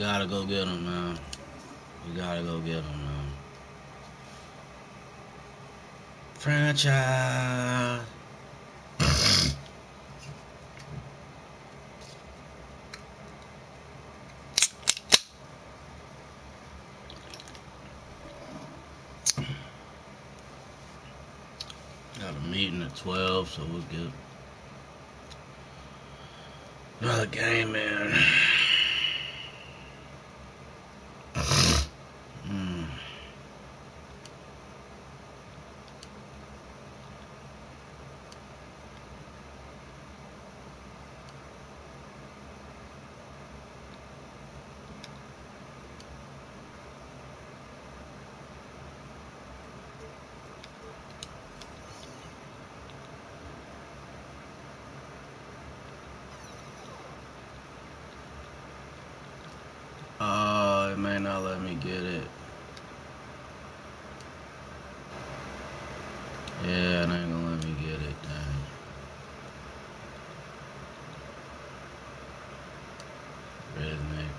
gotta go get him, man. We gotta go get him, man. Franchise. Got a meeting at 12, so we'll get another game in. It may not let me get it. Yeah, it ain't gonna let me get it, dang. Redneck.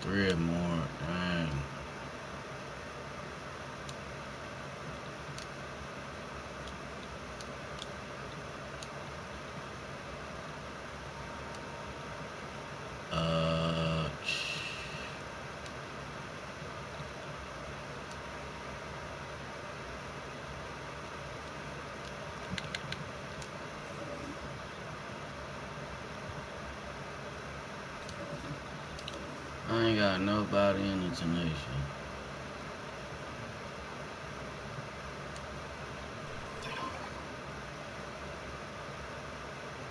3 or more, dang. I ain't got nobody in the nation.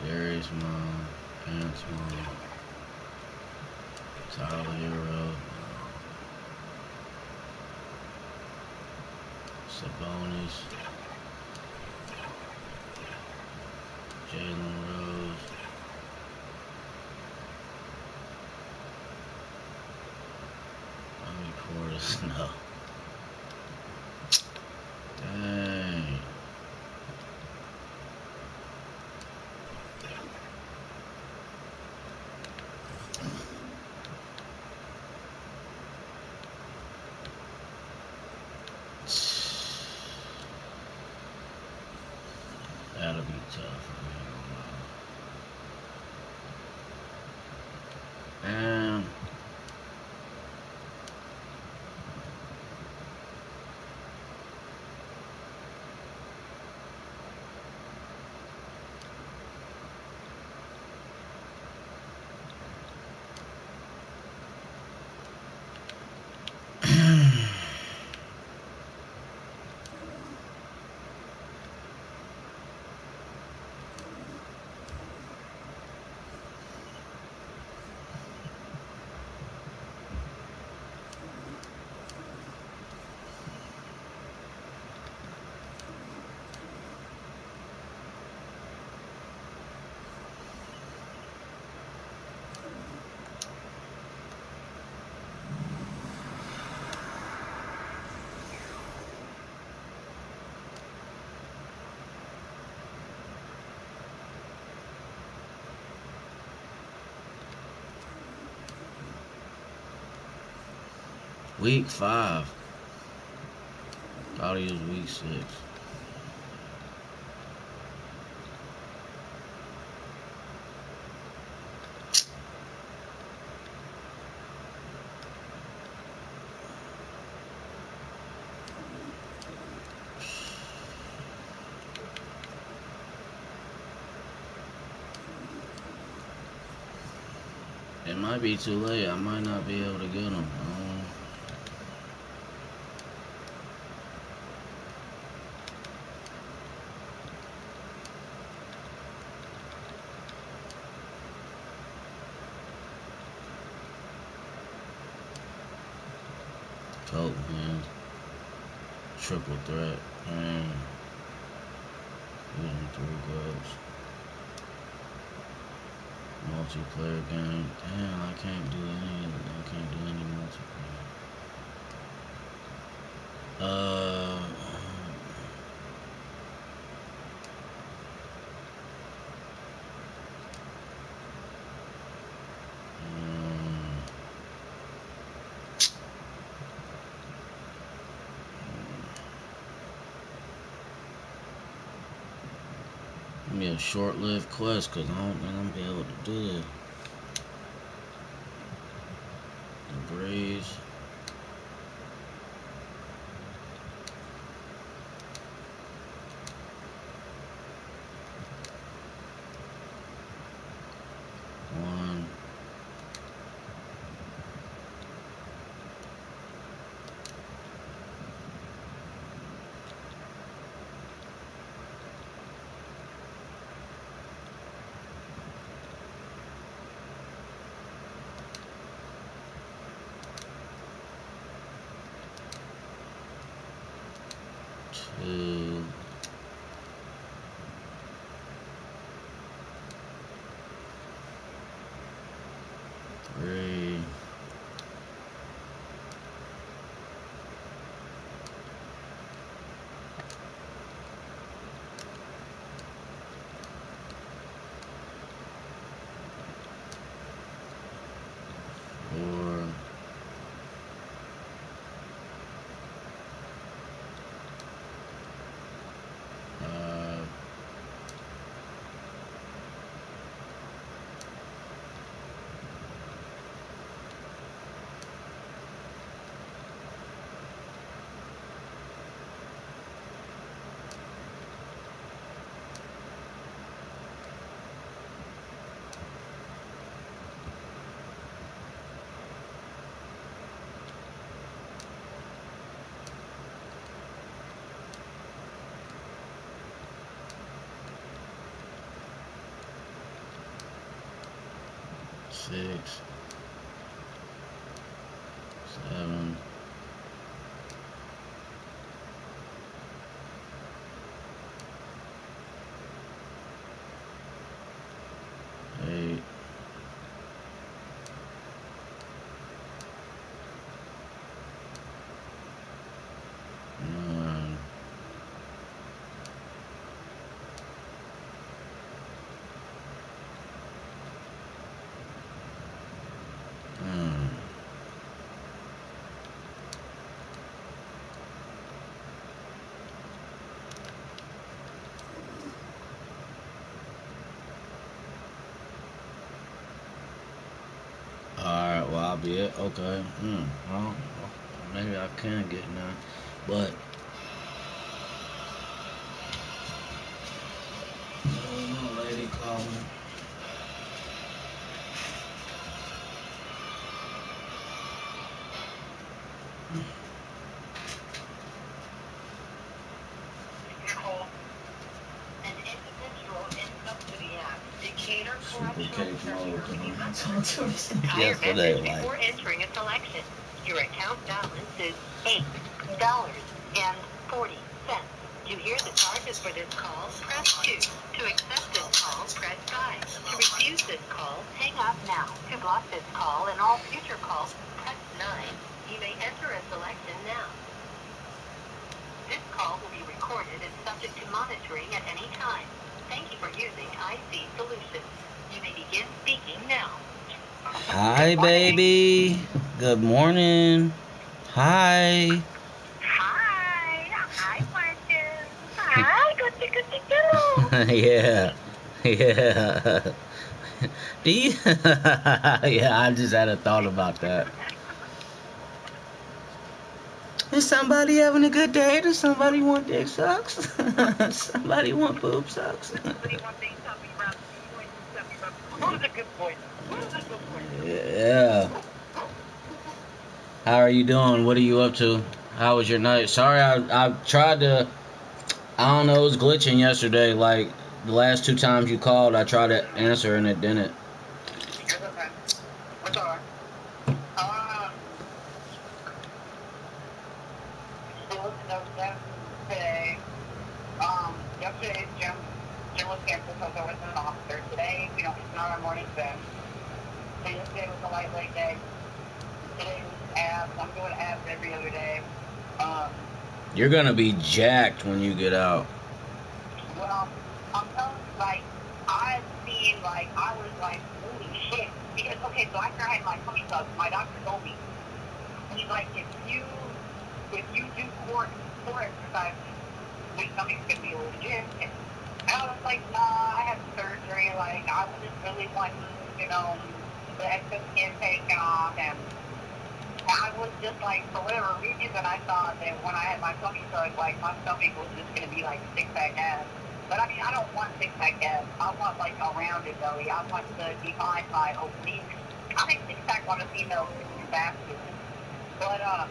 Darius Mom, Pants Mom, Tyler Hero, Sabonis, Jalen Rose, Portis, no. Dang. That'll be tough. And week 5. Thought he was week 6. It might be too late. I might not be able to get him. Coat, man. Triple threat. Man. Using 3 gloves. Multiplayer game. Damn, I can't do any multiplayer. be a short-lived quest, because I don't think I'm gonna be able to do this. The breeze. One. Two. Three. Four. Five. Six. Seven. 8. 9. 10. Alright, well, I'll be it. Okay. Well, maybe I can get none. But, no lady calling. Super cake mode. Yesterday, like. Before entering a selection, your account balance is $8.40. To hear the charges for this call, press 2. To accept this call, press 5. To refuse this call, hang up now. To block this call and all future calls, press 9. You may enter a selection now. This call will be recorded and subject to monitoring at any time. Thank you for using IC Solutions. You may begin speaking now. Hi, baby. Good morning. Hi. Hi. Hi, Martin. Hi, good. Yeah. Yeah. Do you? Yeah, I just had a thought about that. Is somebody having a good day? Does somebody want dick sucks? Somebody want boob sucks? Somebody one day tell me about who's a good boy? Who's a good boy? Yeah. How are you doing? What are you up to? How was your night? Sorry, I tried to. I don't know, it was glitching yesterday. Like, the last 2 times you called, I tried to answer and it didn't. It's okay. What's all right? Still today. Yesterday, Jim was canceled because I was an officer. Today, it's not our morning thing. So yesterday was a lightweight day. Today was abs. I'm doing abs every other day. You're gonna be jacked when you get out. Well, I'm telling you, I was like, holy shit. Because, okay, so after I had my tummy tuck, my doctor told me, he's like, if you do core exercises, your stomach's going to be a little jam. I was like, nah, I had surgery. Like, I was just really wanting, you know, the excess skin taken off. And I was just like, for whatever reason, I thought that when I had my tummy tuck, like, my stomach was just going to be like six-pack abs. But I mean, I don't want six-pack abs. I want like a rounded belly. I want to define my obliques. I think six-pack on a female is too faster. But I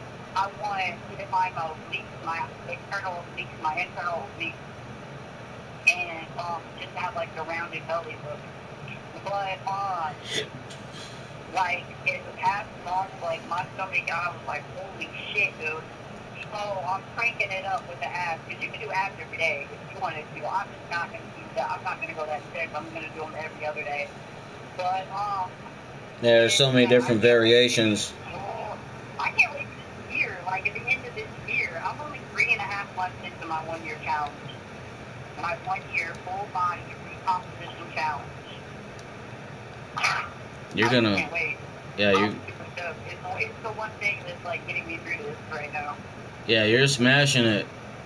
want to define my obliques, my external obliques, my internal obliques, and just have like the rounded belly look. But like in the past month, like my stomach, I was like, holy shit, dude. So I'm cranking it up with the abs because you can do abs every day if you wanted to. I'm just not gonna do that. I'm not gonna go that sick. I'm gonna do them every other day. But There's so many different variations. I can't wait for this year. Like at the end of this year, I'm only 3.5 months into my 1-year challenge. My 1-year full body recomposition challenge. You're gonna. Can't wait. Yeah, you. It's the one thing that's like getting me through this right now. Yeah, you're smashing it.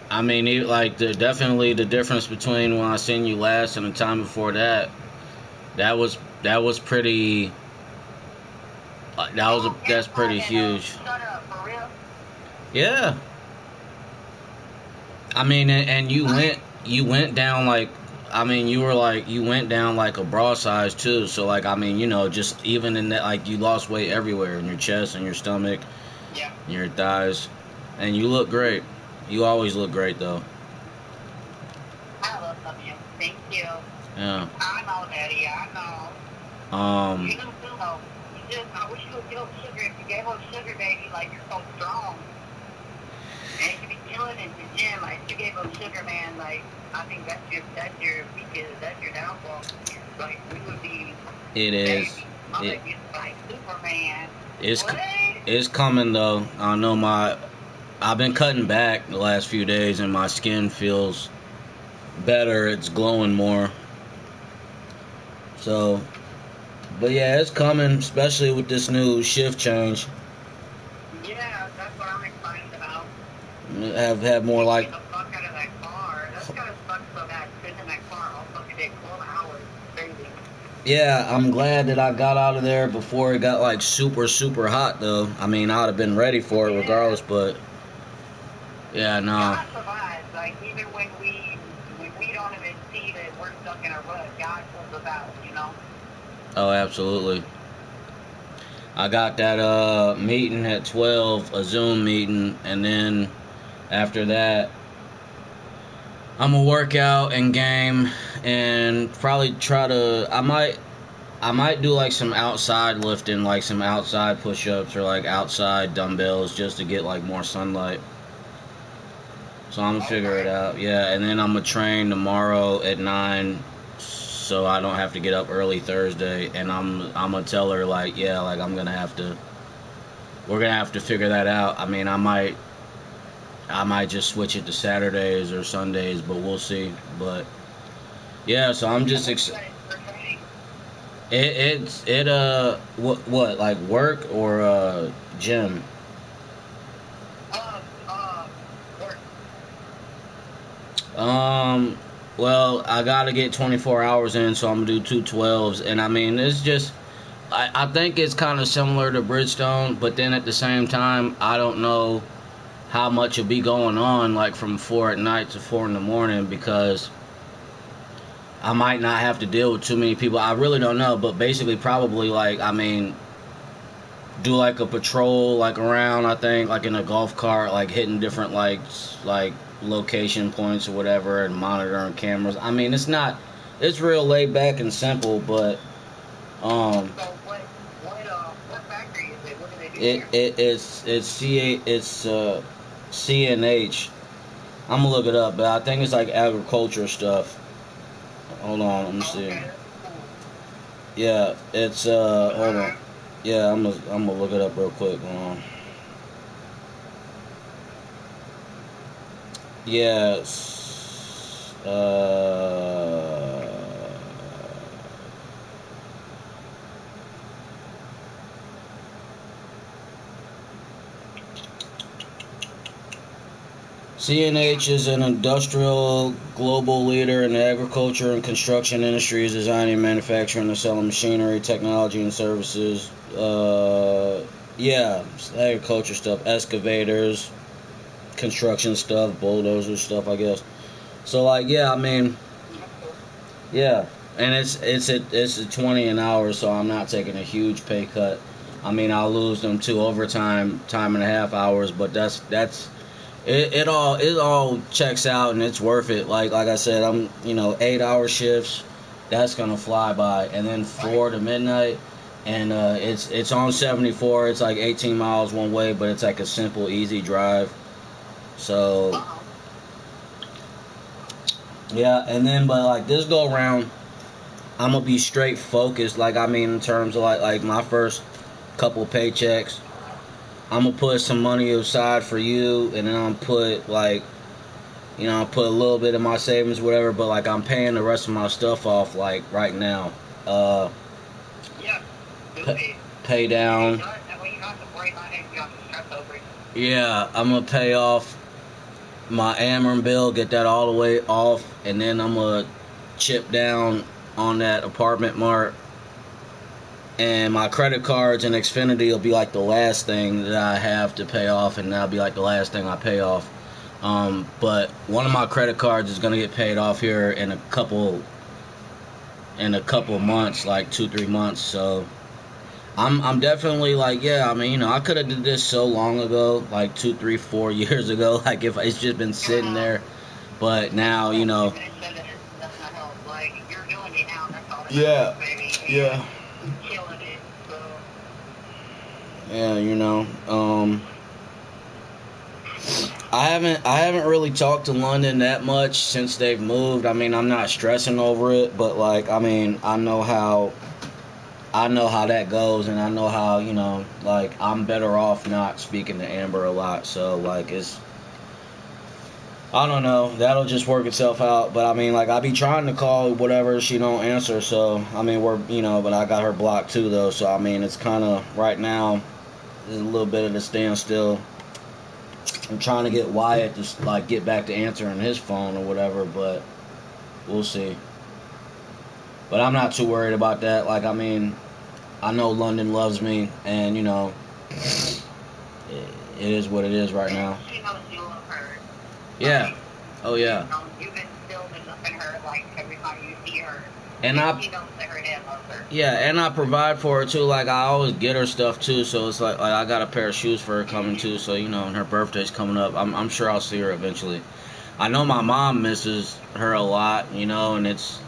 I mean, like definitely the difference between when I seen you last and the time before that. That was pretty. That's pretty huge. Shut up, for real? Yeah. I mean, and you went down like. I mean, you went down like a bra size too. So like, I mean, you know, just even in that, like, you lost weight everywhere in your chest and your stomach, Yeah. your thighs, and you look great. You always look great though. I love you. Thank you. Yeah. I know, Daddy. I know. You do too, though. I wish you would give up sugar. If you gave up sugar, baby, like you're so strong. And you could be killing it in the gym. Like, if you gave up sugar, man, like I think that's your weakness. That's your downfall. Like we would be. It is. I'm like like Superman. It's coming though. I know I've been cutting back the last few days and my skin feels better. It's glowing more. So, but yeah, it's coming, especially with this new shift change. Yeah, that's what I'm excited about. Have had more like. Get the fuck out of that car. That's gotta suck so bad. Sitting in that car all fucking day, 12 hours. Crazy. Yeah, I'm glad that I got out of there before it got like super, super hot though. I mean, I'd have been ready for it regardless, but yeah, no. God provides. Like even when we don't even see that we're stuck in a rut, God pulls us out. You know. Oh, absolutely. I got that meeting at 12, a Zoom meeting, and then after that, I'm gonna work out and game and probably try to. I might do like some outside lifting, like some outside push-ups or like outside dumbbells, just to get like more sunlight. So I'm gonna figure it out. Yeah, and then I'm gonna train tomorrow at 9, so I don't have to get up early Thursday. And I'm gonna tell her like, yeah, like I'm gonna have to. We're gonna have to figure that out. I mean, I might just switch it to Saturdays or Sundays, but we'll see. But yeah, so I'm just what like work or gym? Work. Well, I gotta get 24 hours in, so I'm gonna do 2 12s, and I mean it's just. I think it's kind of similar to Bridgestone, but then at the same time, I don't know how much will be going on like from 4 at night to 4 in the morning, because I might not have to deal with too many people. I really don't know, but basically probably like, I mean, do like a patrol like around, I think, like in a golf cart, like hitting different like location points or whatever, and monitoring cameras. I mean, it's real laid back and simple, but So what factory is it? What do they do it's CNH. I'm gonna look it up, but I think it's like agriculture stuff. Hold on, let me see. Okay. Yeah, it's hold on. Yeah, I'm gonna look it up real quick. Hold on. Yes. CNH is an industrial global leader in the agriculture and construction industries, designing, manufacturing, and selling machinery, technology, and services. Yeah, agriculture stuff, excavators, construction stuff, bulldozer stuff, I guess. So like, yeah, I mean, yeah, and it's a 20 an hour, so I'm not taking a huge pay cut. I mean, I'll lose them to overtime, time and a half hours, but that's it all checks out and it's worth it. Like I said, I'm 8-hour shifts. That's gonna fly by, and then 4 to midnight, and it's on 74. It's like 18 miles one way, but it's like a simple, easy drive. So yeah, and then but like this go around, I'm gonna be straight focused. Like I mean, in terms of like my first couple paychecks, I'm gonna put some money aside for you, and then I'm put like, I'll put a little bit of my savings, whatever. But like I'm paying the rest of my stuff off like right now. Yeah. Pay down. That way you don't have to worry about it. You don't have to stress over it. Yeah, I'm gonna pay off my Ameren bill, get that all the way off, and then I'm gonna chip down on that apartment mart. And my credit cards and Xfinity will be like the last thing that I have to pay off, and that'll be like the last thing I pay off. But one of my credit cards is gonna get paid off here in a couple months, like 2-3 months. So I'm definitely like, yeah. I mean, I could have did this so long ago, like 2, 3, 4 years ago. Like if it's just been sitting there, but now Yeah, yeah. Yeah, I haven't really talked to London that much since they've moved. I mean, I'm not stressing over it, but like, I mean, I know how that goes, and I know how, like I'm better off not speaking to Amber a lot. So like I don't know, that'll just work itself out. But I mean, like I be trying to call whatever, she don't answer. So I mean, but I got her blocked too though. So I mean, it's kind of right now there's a little bit of a standstill. I'm trying to get Wyatt to like get back to answering his phone or whatever, but we'll see. But I'm not too worried about that. Like I mean, I know London loves me, and it is what it is right now. She knows you love her. Yeah. Oh yeah. You've been building up in her like every time you see her. And she knows that her dad loves her. Yeah, and I provide for her too. Like I always get her stuff too, so it's like I got a pair of shoes for her coming too. So and her birthday's coming up. I'm sure I'll see her eventually. I know my mom misses her a lot, and it's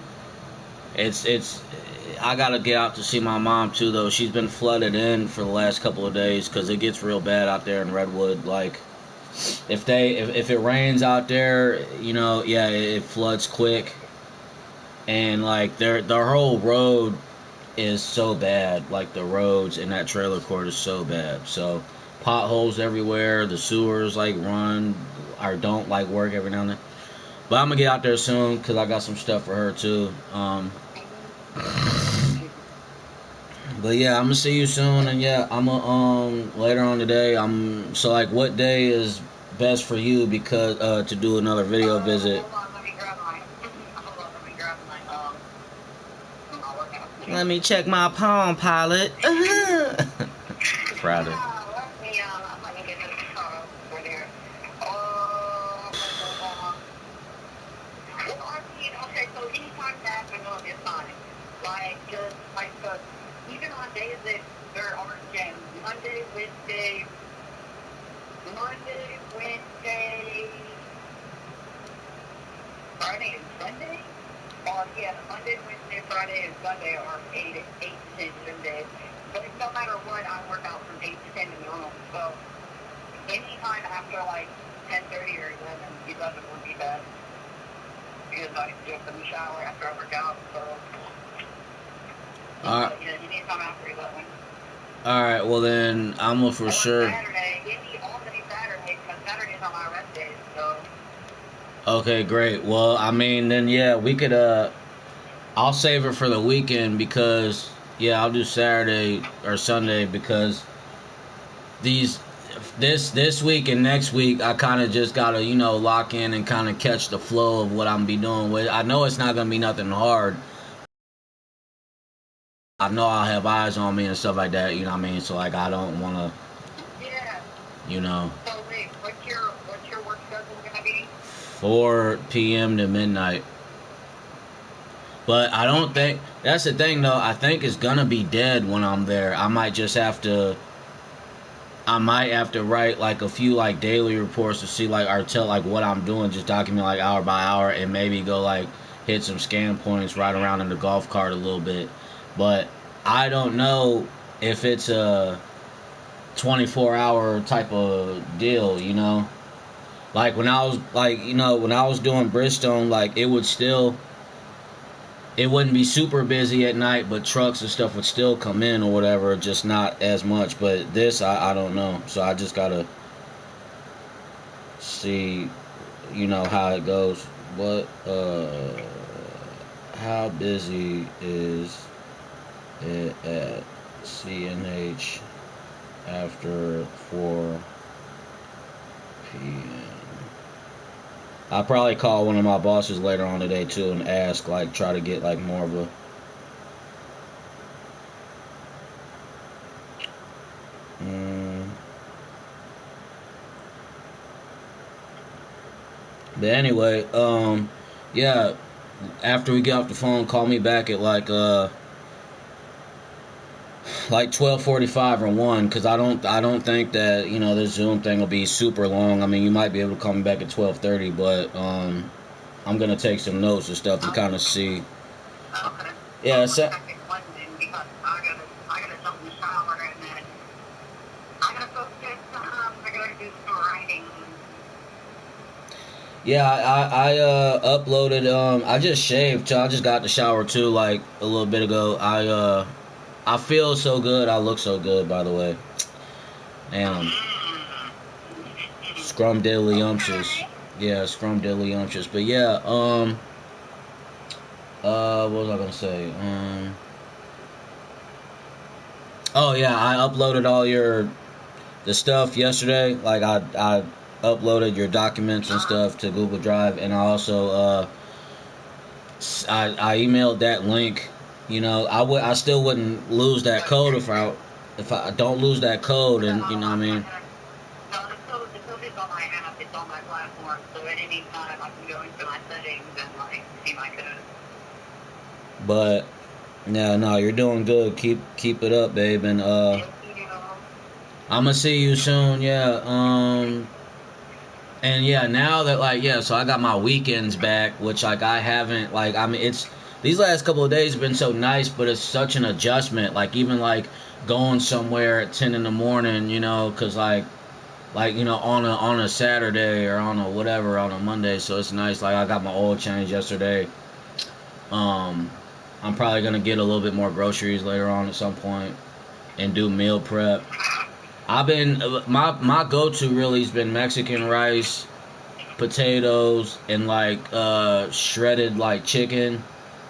I gotta get out to see my mom too though. She's been flooded in for the last couple of days because it gets real bad out there in Redwood. Like if it rains out there, yeah, it floods quick. And like their whole road is so bad. Like the roads in that trailer court is so bad. So potholes everywhere. The sewers like run or don't like work every now and then. But I'm gonna get out there soon because I got some stuff for her too. But yeah, I'm gonna see you soon, and yeah, I'm gonna later on today. So like, what day is best for you because to do another video visit? Hold on, let me grab my Let me check my Palm Pilot. Proud of. let me get this car over there. Okay, so anytime that afternoon is fine. Like, just, like, even on days that there are games, Monday, Wednesday, Friday, and Sunday? Yeah, Monday, Wednesday, Friday, and Sunday are 8 to 10 gym days. But no matter what, I work out from 8 to 10 in the room. So, anytime after, like, 10:30 or 11 would be best. Because I get in the shower after I work out, so... Yeah, anytime after 11. Alright, well then, I'm gonna for sure... Saturday, give me all day Saturday, because Saturdays are my rest days, so... Okay, great. Well, I mean, then yeah, we could, I'll save it for the weekend because, yeah, I'll do Saturday or Sunday because these this week and next week, I kind of just gotta, you know, lock in and kind of catch the flow of what I'm be doing with. I know it's not gonna be nothing hard. I know I'll have eyes on me and stuff like that. You know what I mean? So like, I don't want to. Yeah. You know. So wait, what's your work schedule gonna be? 4 p.m. to midnight. But I don't think that's the thing though. I think it's gonna be dead when I'm there. I might have to write like a few like daily reports to see like or tell like what I'm doing, just document like hour by hour, and maybe go like hit some scan points, ride around in the golf cart a little bit. But I don't know if it's a 24-hour type of deal, you know. Like when I was like, you know, when I was doing Bridgestone, like it wouldn't be super busy at night, but trucks and stuff would still come in or whatever, just not as much. But this, I don't know. So I just gotta see, you know, how it goes. What, how busy is it at CNH after 4 p.m.? I'll probably call one of my bosses later on today too and ask, like, try to get like more of a. But anyway, yeah. After we get off the phone, call me back at like 12:45 or 1, because I don't think that, you know, this Zoom thing will be super long. I mean, you might be able to call me back at 12:30, but I'm gonna take some notes and stuff and kind of see. Okay. Yeah, Because I gotta jump in the shower and then I gotta focus. I gotta do some writing. Yeah, I uploaded. I just shaved too. I just got the shower too, like a little bit ago. I feel so good. I look so good, by the way. And scrumdiddlyumptious. Yeah, scrumdiddlyumptious. But yeah, what was I gonna say? Oh yeah, I uploaded all the stuff yesterday. Like I uploaded your documents and stuff to Google Drive, and I also I emailed that link. You know, I still wouldn't lose that code if I don't lose that code, and you know what I mean. No, the code is on my app. It's on my platform. So at any time, I can go into my settings and like see my code. But yeah, no, you're doing good. Keep it up, babe, and I'm gonna see you soon. Yeah. And yeah, now that like yeah, so I got my weekends back, which like I haven't like I mean it's these last couple of days have been so nice, but it's such an adjustment. Like even like going somewhere at 10 in the morning, you know, cause like you know on a Saturday or on a whatever on a Monday, so it's nice. Like I got my oil change yesterday. I'm probably gonna get a little bit more groceries later on at some point and do meal prep. I've been my go-to really has been Mexican rice, potatoes, and like shredded like chicken,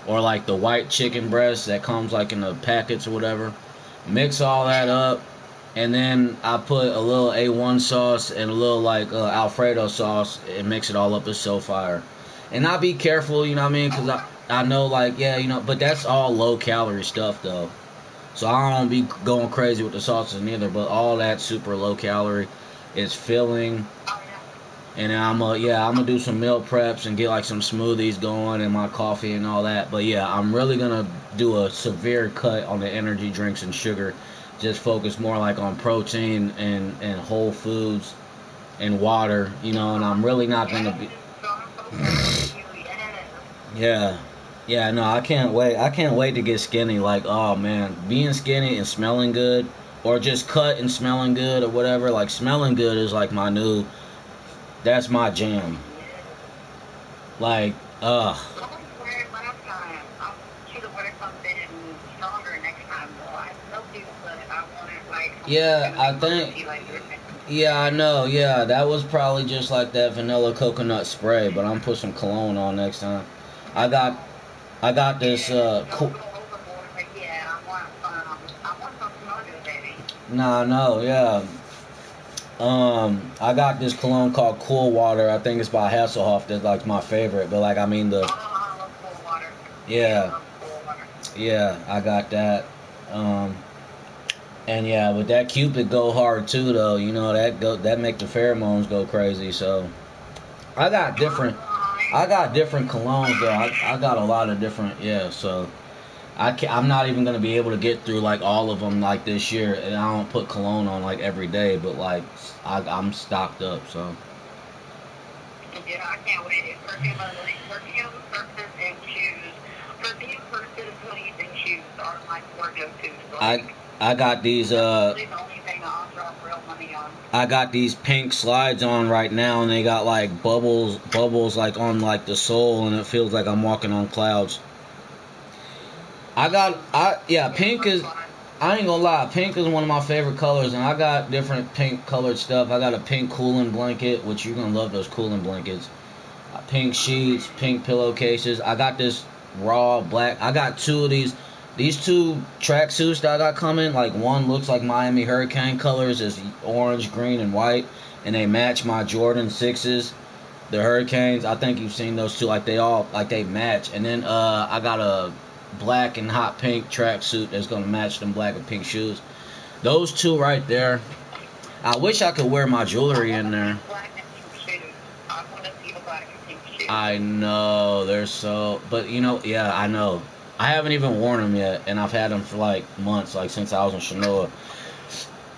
or like the white chicken breast that comes like in the packets or whatever. Mix all that up, and then I put a little A1 sauce and a little like Alfredo sauce and mix it all up. It's so fire. And I be careful, you know what I mean, because I know like yeah, you know, but that's all low calorie stuff though. So I don't be going crazy with the sauces neither, but all that super low calorie. It's filling, and I'm gonna do some meal preps and get like some smoothies going and my coffee and all that. But yeah, I'm really gonna do a severe cut on the energy drinks and sugar. Just focus more like on protein and whole foods and water, you know. And I'm really not gonna be. Yeah. Yeah, no, I can't wait. I can't wait to get skinny. Like, oh man, being skinny and smelling good, or just cut and smelling good, or whatever. Like, smelling good is like that's my jam. Like, yeah, yeah, I know. Yeah, that was probably just like that vanilla coconut spray, but I'm put some cologne on next time. I got this cool. Nah, no, yeah. I got this cologne called Cool Water. I think it's by Hasselhoff. That's like my favorite. But like, I mean the. I love Cool Water. Yeah. I love Cool Water. Yeah, I got that. And yeah, with that Cupid go hard too, though. You know that make the pheromones go crazy. So I got different colognes though. I got a lot of different, yeah. So I'm not even gonna be able to get through like all of them like this year. And I don't put cologne on like every day, but like I'm stocked up. So Yeah, I can't wait. Perfume, purses, and shoes. Perfume, purses, hoodies, and shoes are my four go-tos. Like, I got these that's the only thing I'll drop real money on. I got these pink slides on right now, and they got like bubbles like on like the sole, and it feels like I'm walking on clouds. Pink is. I ain't gonna lie, pink is one of my favorite colors, and I got different pink colored stuff. I got a pink cooling blanket, which you're gonna love those cooling blankets. Pink sheets, pink pillowcases. I got this raw black. I got two of these. These two tracksuits that I got coming, like one looks like Miami Hurricane colors, is orange, green, and white, and they match my Jordan 6s, the Hurricanes. I think you've seen those two, like they match. And then I got a black and hot pink tracksuit that's gonna match them black and pink shoes. Those two right there. I wish I could wear my jewelry in there. I know they're so, but you know, yeah, I know. I haven't even worn them yet, and I've had them for like months, like since I was in Shanoa.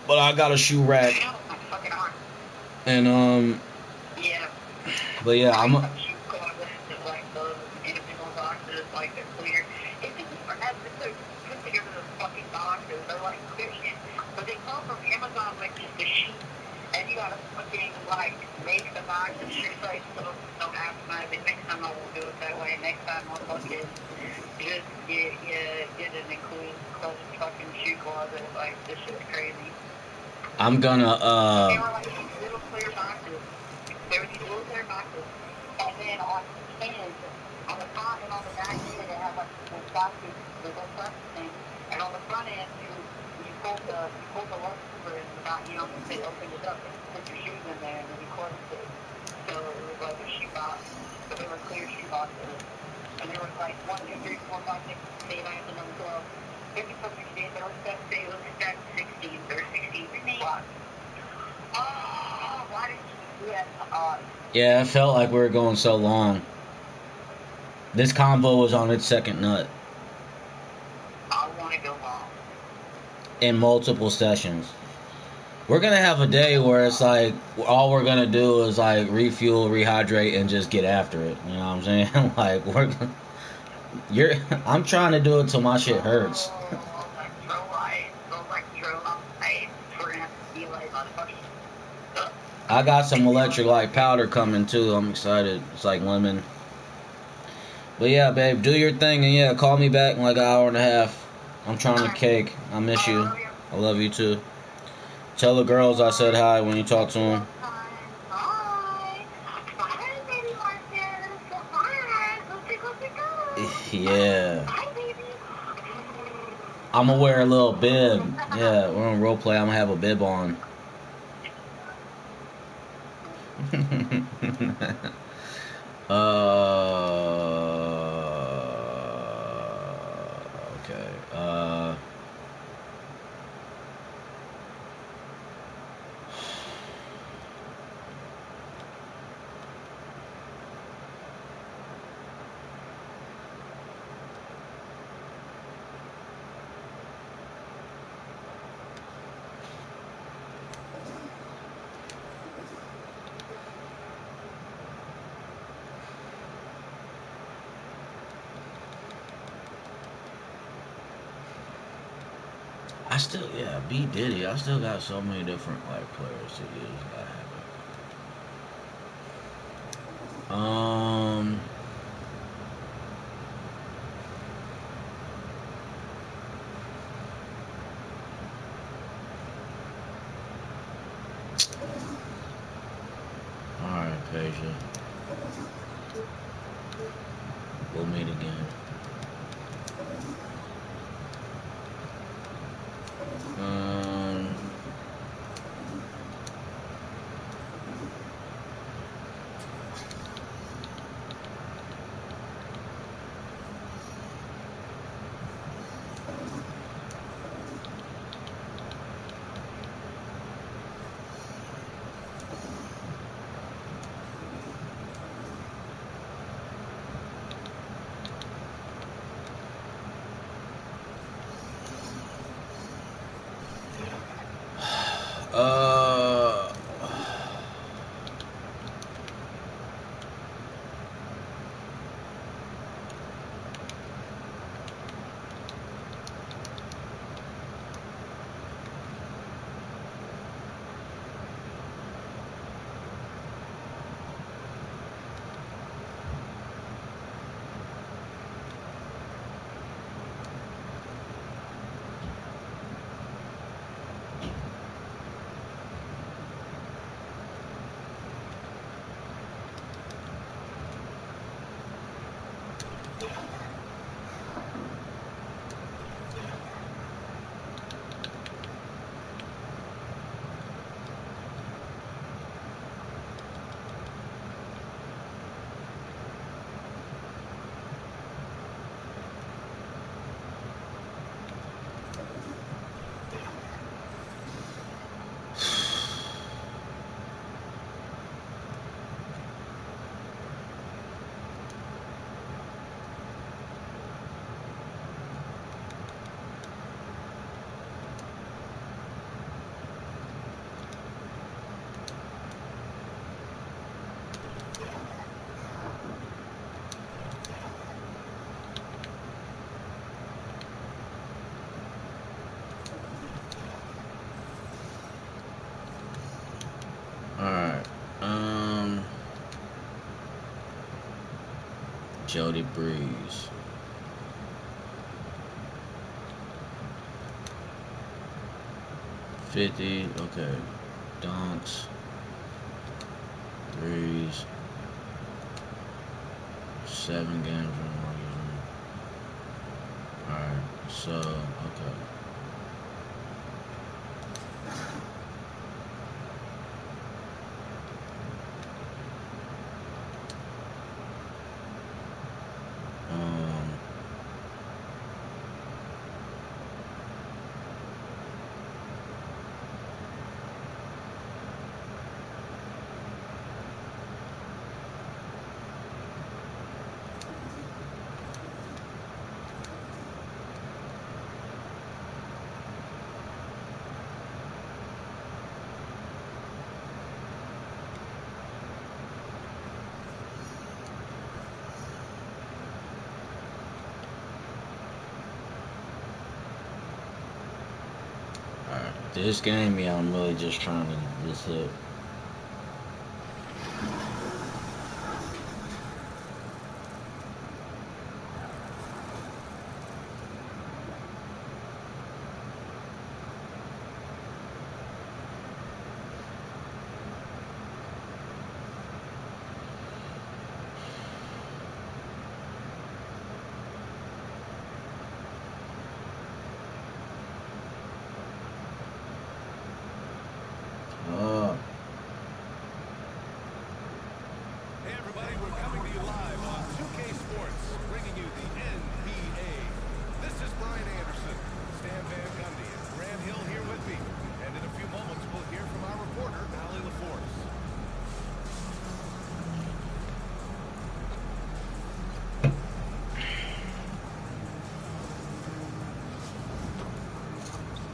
But I got a shoe rack, and Yeah. but yeah, I'm. But they come from Amazon like just a sheet, and you gotta fucking like make the box and shoe size, so don't ask me. Next time I won't do it that way. Next time I'll fucking just get an enclosed fucking shoe closet. Like, this shit's crazy. I'm gonna They were like these little clear boxes. There were these little clear boxes, and then on the ends, on the front and on the back end, they have like the plastic, the little plastic thing, and on the front end, you pull the lug over and the back, you know, they open it up and put your shoes in there, and then you close it. So it was like a shoe box, but they were clear shoe boxes, and there was like 1, 2, 3, 4, 5, 6, 7, 8, 9, 10, 11, 12, 50, 16, there was 16, there were 16 spots. Oh, why did you do that? Yeah, it felt like we were going so long. This convo was on its second nut. I want to go long. In multiple sessions. We're gonna have a day where it's like all we're gonna do is like refuel, rehydrate, and just get after it. You know what I'm saying? Like I'm trying to do it till my shit hurts. I got some electrolyte powder coming too. I'm excited. It's like lemon. But yeah, babe, do your thing, and yeah, call me back in like an hour and a half. I'm trying to cake. I miss you. I love you too. Tell the girls I said hi when you talk to them. Yeah. I'm gonna wear a little bib. Yeah, we're on role play. I'm gonna have a bib on. Okay. B Diddy. I still got so many different like players to use. Alright, Peja. We'll meet again. Alright. Jody Breeze. $50. Okay. Donks. Breeze. 7 games in 1 game. Alright. So, okay. This game, yeah, I'm really just trying to just hit. Hey everybody, we're coming to you live on 2K Sports, bringing you the NBA. This is Brian Anderson, Stan Van Gundy, and Grant Hill here with me. And in a few moments, we'll hear from our reporter, Allie LaForce.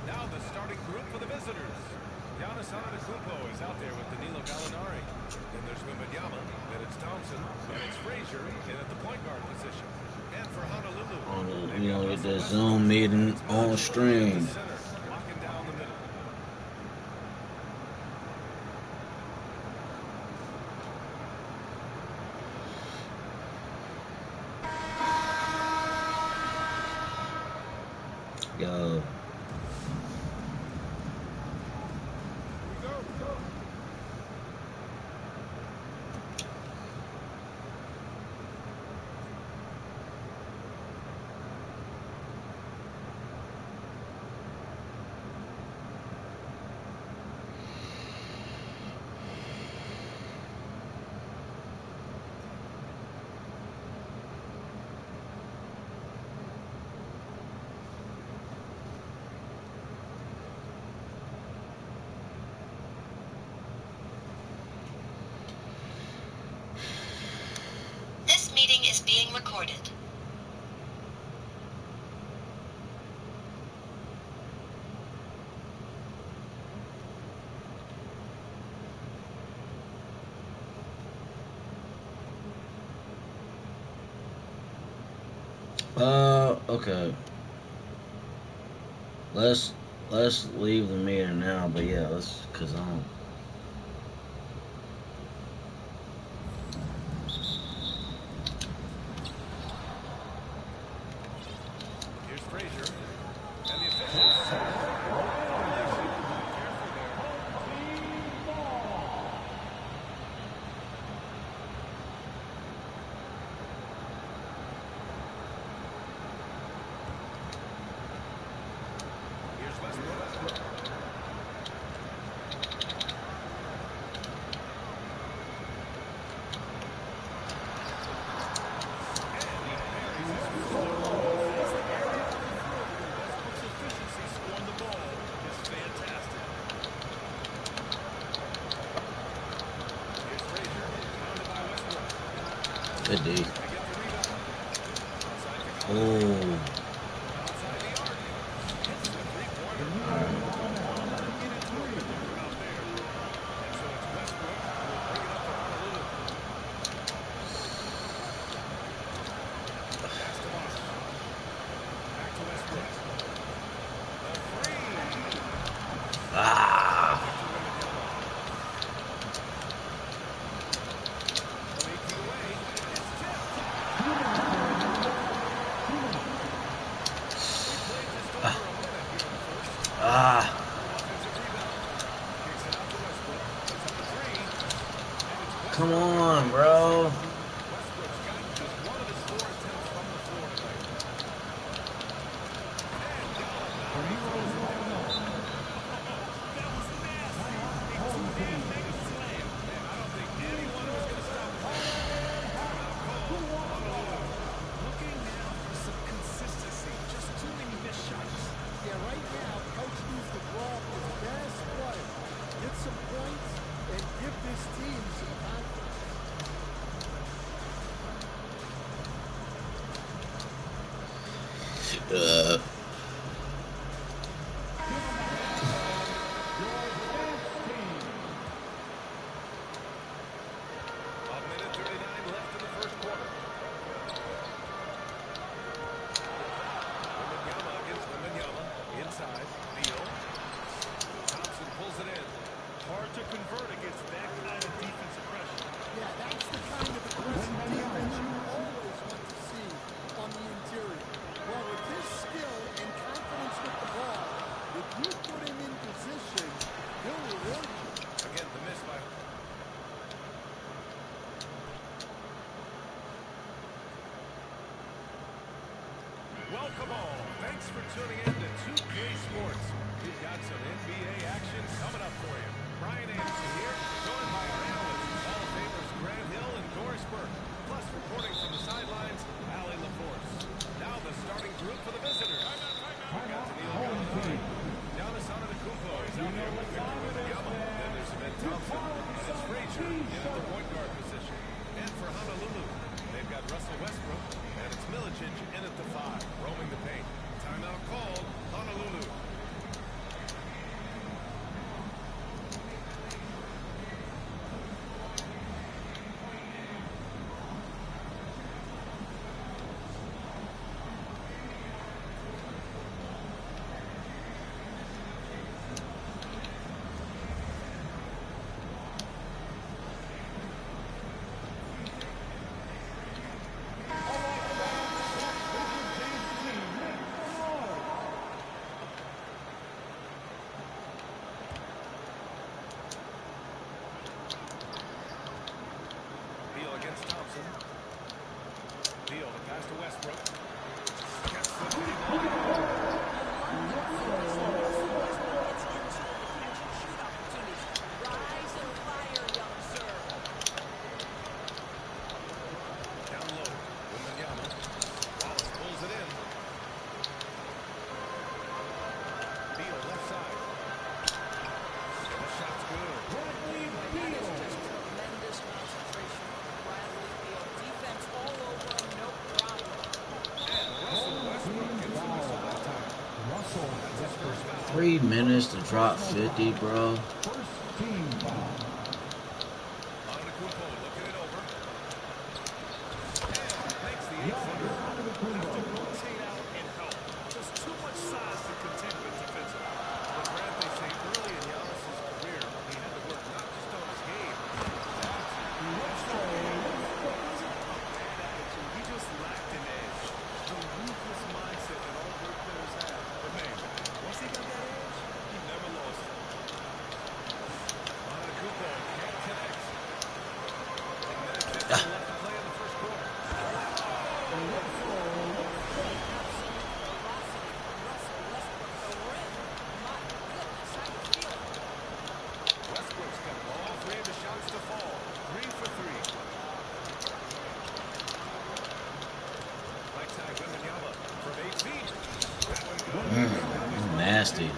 Now the starting group for the visitors. Giannis Antetokounmpo is out there with Danilo Gallinari. Then there's Wembanyama, then it's Thompson, then it's Frazier in at the point guard position. And for Honolulu, You know, the Zoom meeting on stream. locking down the middle. Yo. This meeting is being recorded. Okay. Let's leave the meeting now, but yeah, cause I don't. Here's Frazier. And the officials. Good D. Oh. Ah. Ah. Come on, bro. Welcome all. Thanks for tuning in to 2K Sports. We've got some NBA action coming up for you. Brian Anderson here, joined by our analysts, Hall of Famers Grant Hill and Doris Burke. Plus, reporting from the sidelines, Allie LaForce. Now the starting group for the visitors. We've got Daniil Gallinari. Giannis Antetokounmpo is out there with Victor Wembanyama. Then there's Ben Thompson. And it's Frazier in at the point guard position. And for Honolulu, they've got Russell Westbrook. And it's Milicic in at the 5, roaming the paint. Timeout called, Honolulu. Minutes to drop 50, bro. Nasty.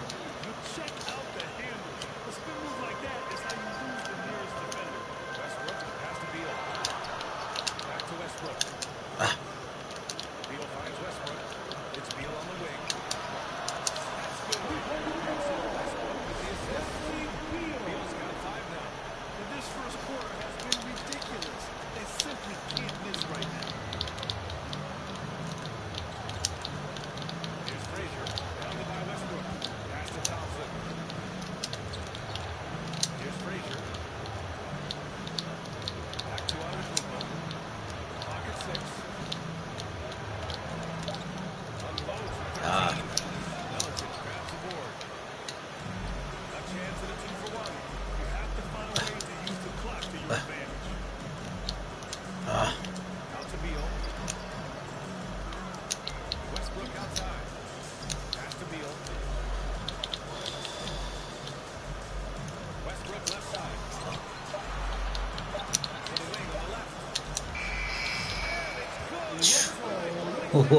He's got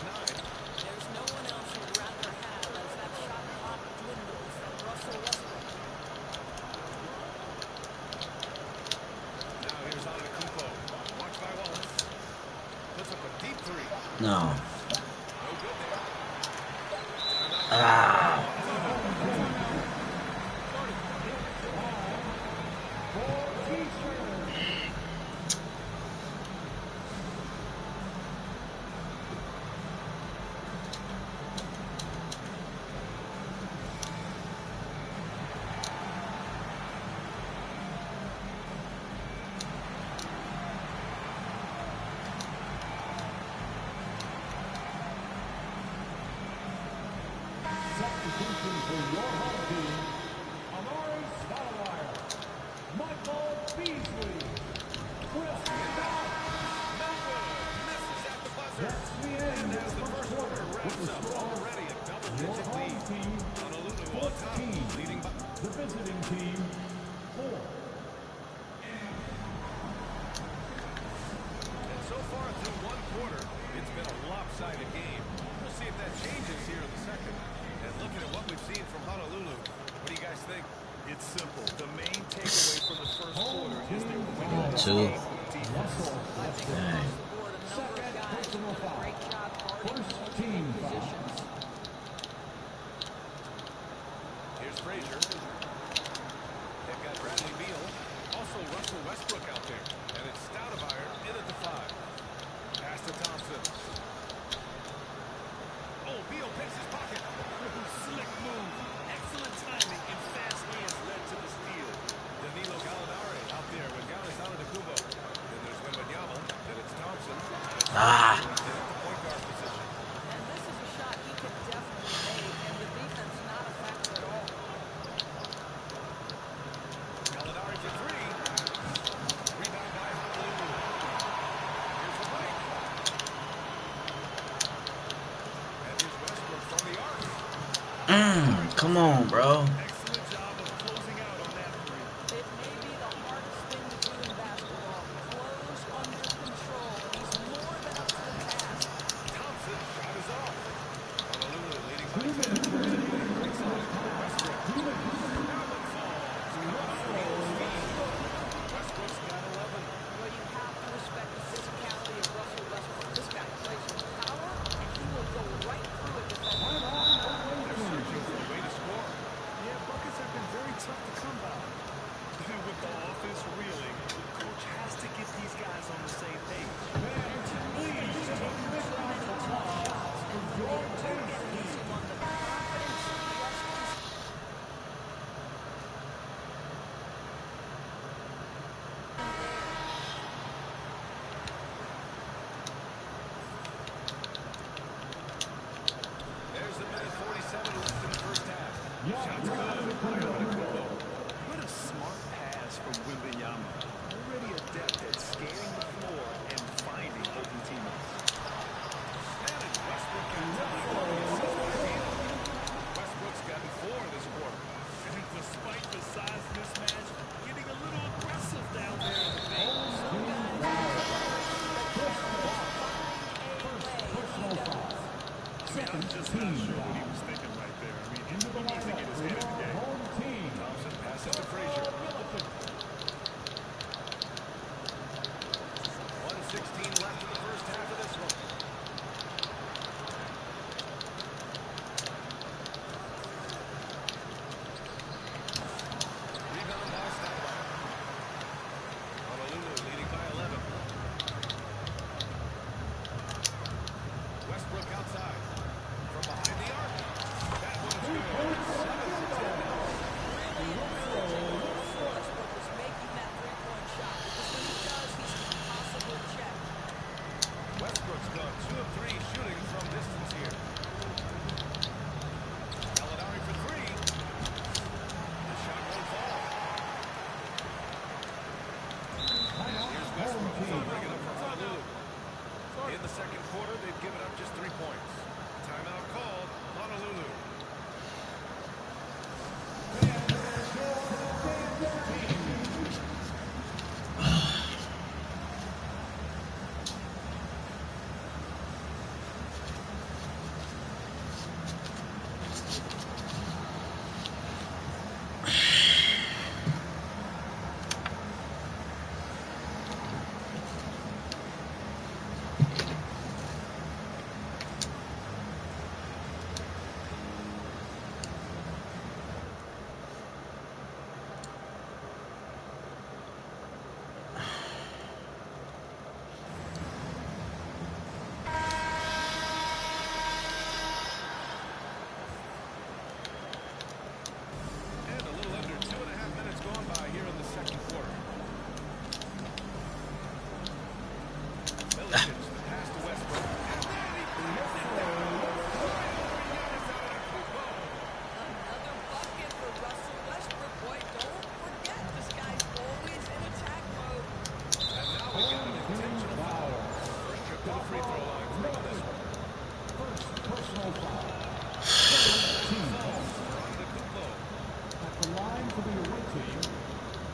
9. There's no one else you'd rather have as that shot clock dwindles than Russell Westbrook. Now here's Antetokounmpo. Watched by Wallace. Puts up a deep 3. No. No good there. Ah. Substitution for your home team, Amari Stoudemire, Michael Beasley, Chris Bell. Misses at the buzzer. That's the end And of as the first quarter wraps up, already a your double-digit home lead. team, Honolulu on top, 14, leading by... the visiting team, 4. And so far through one quarter, it's been a lopsided game. We'll see if that changes here in the second. And looking at what we've seen from Honolulu, what do you guys think? It's simple. The main takeaway from the first quarter is their winning Two. defense. Dang. Second personal foul. Great job guarding First multiple team foul. positions. Here's Frazier. They've got Bradley Beal. Also Russell Westbrook out there. And it's Stoudemire in at the 5. Pass to Thompson. Oh, Beal picks his pocket. Slick move. Excellent timing and fast hands led to the steal. Danilo Gallinari out there with Giannis Antetokounmpo. Then there's Wembanyama. Then it's Thompson. Ah. In at the point guard position. And this is a shot he can definitely make, and the defense not a factor at all. Gallinari for 3. Rebound by Honolulu. Here's the break. And here's Westbrook from the arc. Come on, bro. Excellent job of closing out on that three. It may be the hardest thing to do in basketball. Close under control, and he's more than up to the task. Thompson shot is off. Honolulu leading by 10. Right side. Westbrook. Allen falls. Westbrook's got 11. Well, you have to respect the physicality of Russell Westbrook. This guy plays with power, and he will go right through it defensively. They're searching for a way to score. Yeah, buckets have been very tough to come by. With the offense reeling, the coach has to get these guys on the same page. Please take the shots and your team. There's a minute 47 left in the first half. Shots good by Antetokounmpo. What a smart pass from Wembanyama. Already adept at scanning the floor and finding open teammates. And it's Westbrook got 10. Westbrook's gotten 4 this quarter. And despite the size mismatch, getting a little aggressive down there in the paint. I'm just not sure what he was thinking right there. I mean, he needs to get his head in the game. Home team, Thompson passes to Frazier. 1:16 left in the first half of this one. Rebound by Stoudemire. Honolulu leading by 11. Westbrook outside. From behind the arc. That one's good. 7 to 10. Making that three-point shot, because when he does, he's an impossible check. Westbrook's gone 2 of 3 shooting from distance here. Gallinari for 3. The shot won't fall. Here's Westbrook. Bring it up for Honolulu. In the second quarter, they've given up just 3 points. Timeout called. Honolulu. pitch, the pass to Westbrook. And then he puts it down. Right over Giannis Antetokounmpo. Another bucket for Russell Westbrook. Boy, don't forget, this guy's always in attack mode. And now we got an intentional foul. First trip to the free throw line for him on this one. First personal foul. Antetokounmpo. At the line for the away team,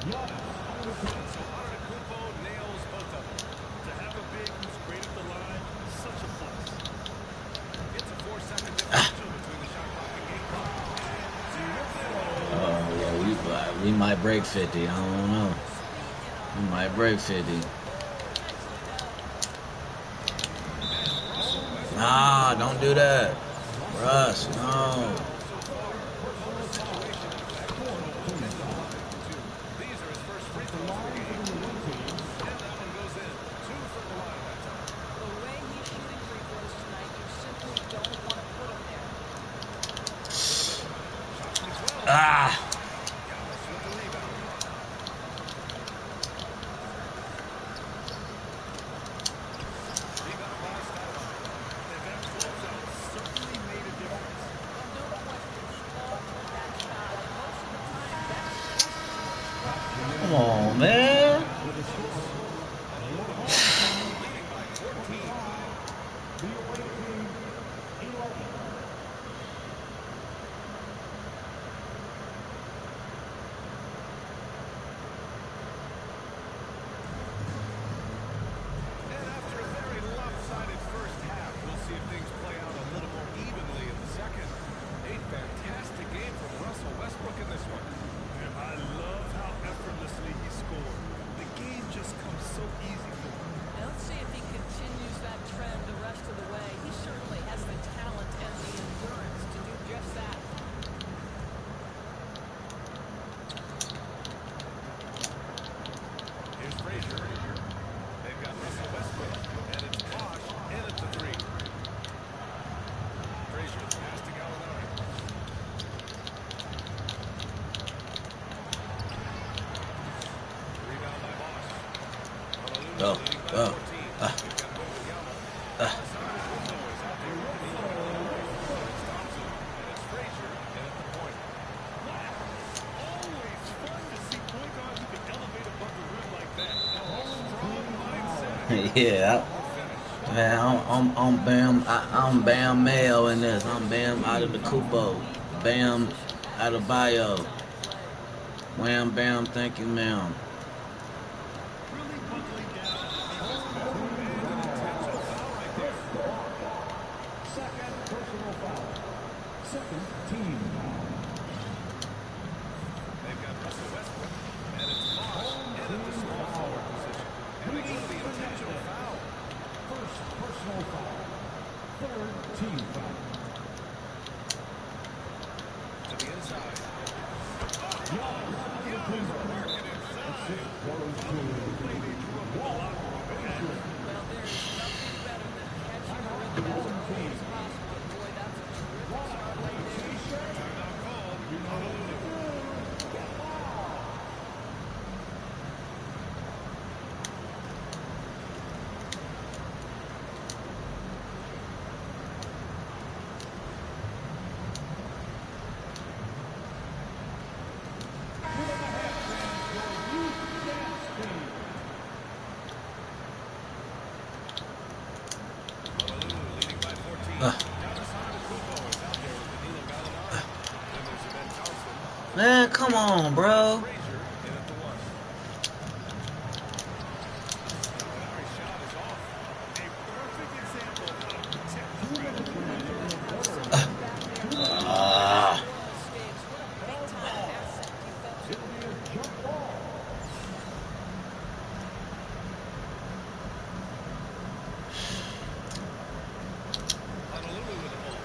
Giannis Antetokounmpo. So Antetokounmpo nails both of them. To have a big who's great at the line, such a plus. It's a 4-second differential between the shot clock and game clock. Oh, yeah, we might break 50. I don't know. We might break 50. Nah, don't do that. Russ, no. These are his first free throws of the game. And that one goes in. 2 from the line that time. The way he's shooting free throws tonight, you simply don't want to put him there. Shot from 12. Ah. Giannis with the rebound. Rebound by Stoudemire. And that closeout certainly made a difference. No question, he altered that shot. And most of the time, that's Come on, man. Leading by 14. The away team, 11. And after a very lopsided first half, we'll see if things play out a little more evenly in the second. A fantastic game from Russell Westbrook in this one. And I love how effortlessly he scored. The game just comes so easy for him. And let's see if he continues that trend the rest of the way. He certainly has the talent and the endurance to do just that. Here's Frazier. They've got Russell Westbrook, and it's Bosh, and it's a 3. Frazier, the pass to Gallinari. Rebound by Bosh. Honolulu Go, leading by go. 14. They've got Wembanyama. Antetokounmpo is out there with the It's Thompson, and it's Frazier, and at the point. Always fun to see point guards who can elevate above the rim like that. Strong mindset. Yeah. Man, I'm Bam Mayo in this. I'm Bam out of the Kupo. Bam out of Bio. Wham, bam, thank you, ma'am. Really buckling down. Second personal foul. Second team foul. They've got Russell Westbrook, and it's Bosh, and it's a small forward position. And we go to the intentional foul. First personal foul. Third team foul. To the inside. Giannis Antetokounmpo. Working inside. Goes to Wall. Well, there's nothing better than catching the rhythm as early as possible. And boy, that's a terrific start right there. Timeout called. Honolulu. Honolulu leading by 14. Giannis Antetokounmpo is out there with Danilo Gallinari. Then there's Ben Thompson. Man, come on, bro. Frazier in at the 1. Gallinari's shot is off. A perfect example of how to protect the rim. Ah. States, what a big-time asset defensively. It'll be a jump ball. Honolulu with the ball.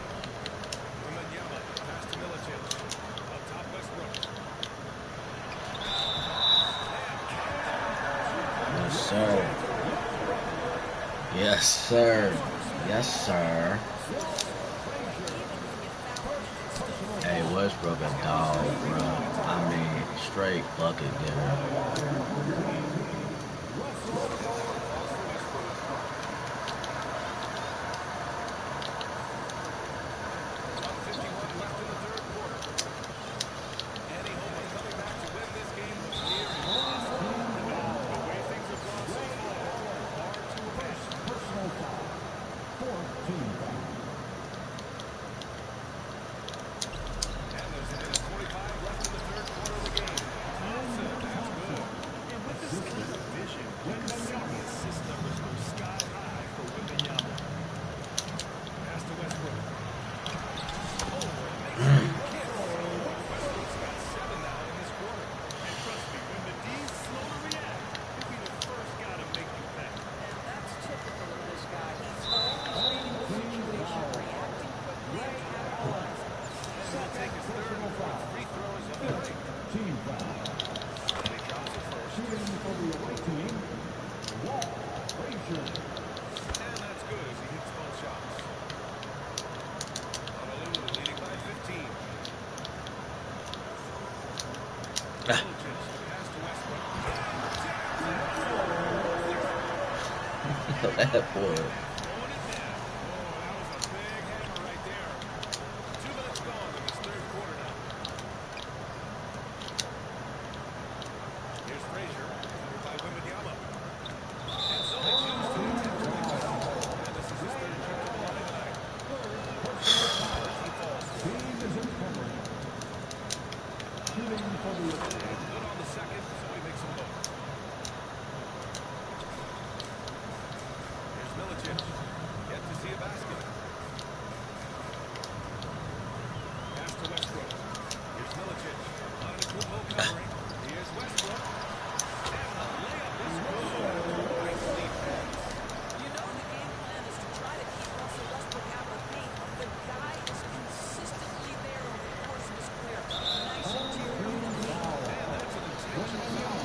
Wembanyama, pass to Milicic. Up top, Westbrook. Yes, sir. Yes, sir. Yes, sir. Hey, Westbrook a dog, bro. I mean, straight bucket getter. that boy. Throwing it down. Oh, that was a big hammer right there. 2 minutes gone in this third quarter now. Here's Frazier, covered by Wembanyama. And so they choose to intentionally foul. And this is his third trip to the line tonight. He falls for it. Good on the second, so he makes them both. Here's Milicic. Yet to see a basket. Pass to Westbrook. Here's Milicic. Antetokounmpo covering. Here's Westbrook. And the layup is good. Nicely passed. You know the game plan is to try to keep Russell Westbrook out of the paint. The guy is consistently there over the course of his career. Nice interior defense. And that's an intentional foul.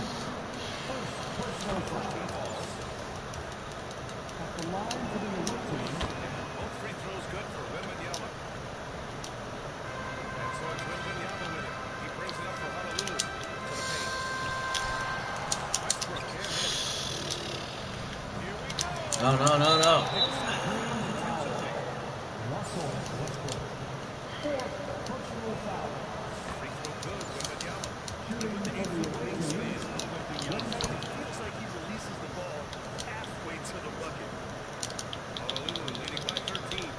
At the line for the away team, Both free throws good for Wembanyama. And so it's Wembanyama with it. He brings it up for Honolulu to the paint. Westbrook can't hit. Here we go. No, no, no, no. Russell Westbrook. Fourth personal foul. Free throw good, Wembanyama. Shooting for the away team. Feels like he releases the ball halfway to the bucket. Honolulu leading by 13.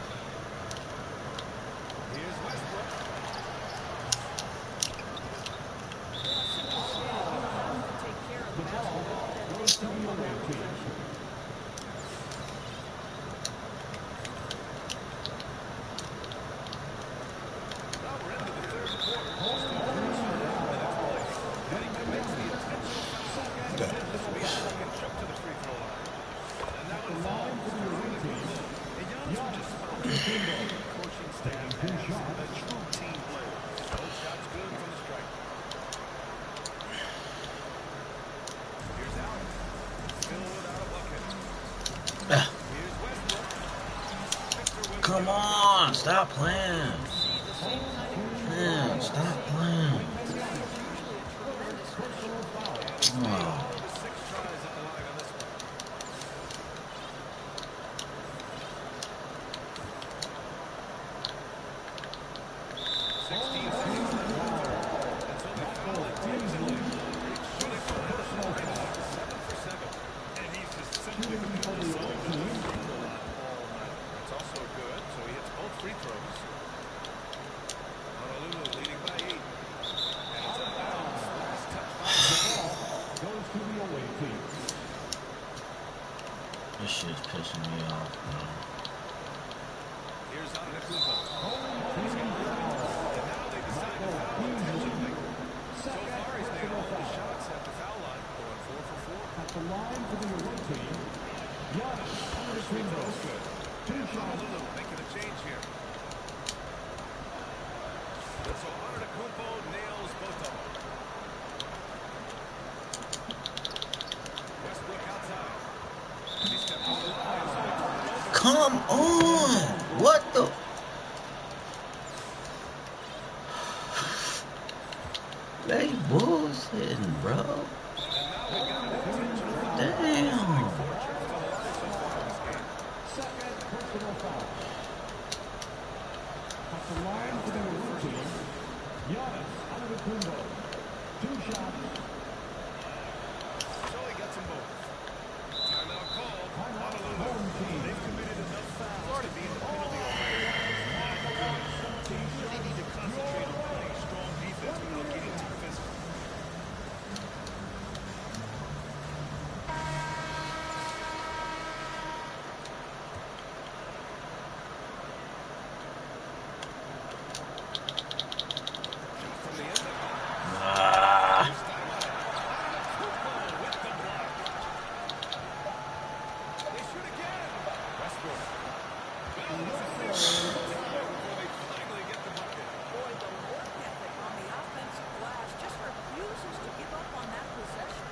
Here's Westbrook. Take care of the basketball. Goes to the away team. Now we're into the third quarter. Just over 2 minutes played. And he commits the intentional foul. This will be his second trip to the free throw line. And now it falls for Antetokounmpo. And Giannis just found the coaching staff has a true team player. Both shots good from the stripe. Here's Allen. Still without a bucket. Here's Westbrook. Victor Wembanyama. Come on, stop playing. Man, stop playing. Oh. All of his 6 tries at the line on this one. 16 seconds left in the third. And so they foul intentionally. Shooting from personal foul. 7 for 7. And he's just simply putting this on the free throw line all night. That's also good. So he hits both free throws. Honolulu leading by 8. And it's out of bounds. Last touch by Westbrook. Goes to the away team. This shit's pissing me off, man. Here's Antetokounmpo. He's got 11. And now they decide to foul intentionally. So far, he's made all the shots at the foul line, going 4 for 4. At the line for the away team, Giannis Free throws Antetokounmpo. good. 2 shots. Honolulu making a change here. And so Antetokounmpo nails both of them. Westbrook outside. He stepped on the line, so they turn it over. Come on! What the? They bullshitting, bro. And now we got an intentional foul. Damn. 4 trips to the line so far in this game. Second personal foul. At the line for the away team, Giannis Antetokounmpo. 2 shots. So he gets them both. Timeout called. Honolulu. Home team. They've committed enough fouls to be in the penalty area. They need to concentrate on playing strong defense without getting too physical. Shot from the end. Ah. This time out. Antetokounmpo with the block. They shoot again. Westbrook. Well, this is the time before they finally get the bucket. Boy, the work ethic on the offensive glass just refuses to give up on that possession.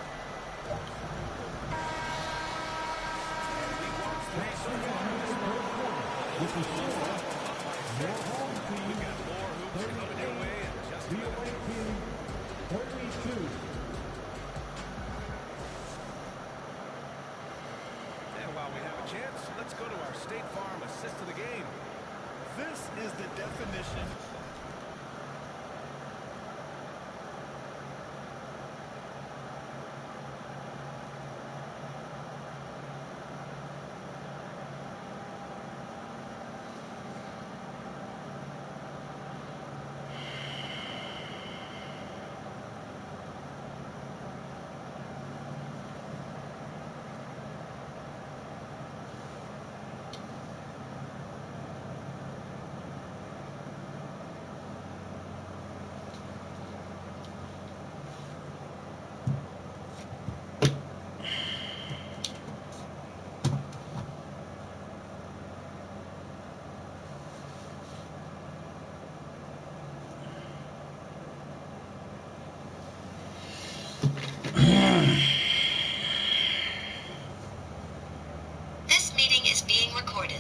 And we watch three so far in this one. This is your home team. We've got more hoops coming your way in just a The minute. away team, 32. And while we have a let's go to our State Farm assist to the game. This is the definition. This meeting is being recorded.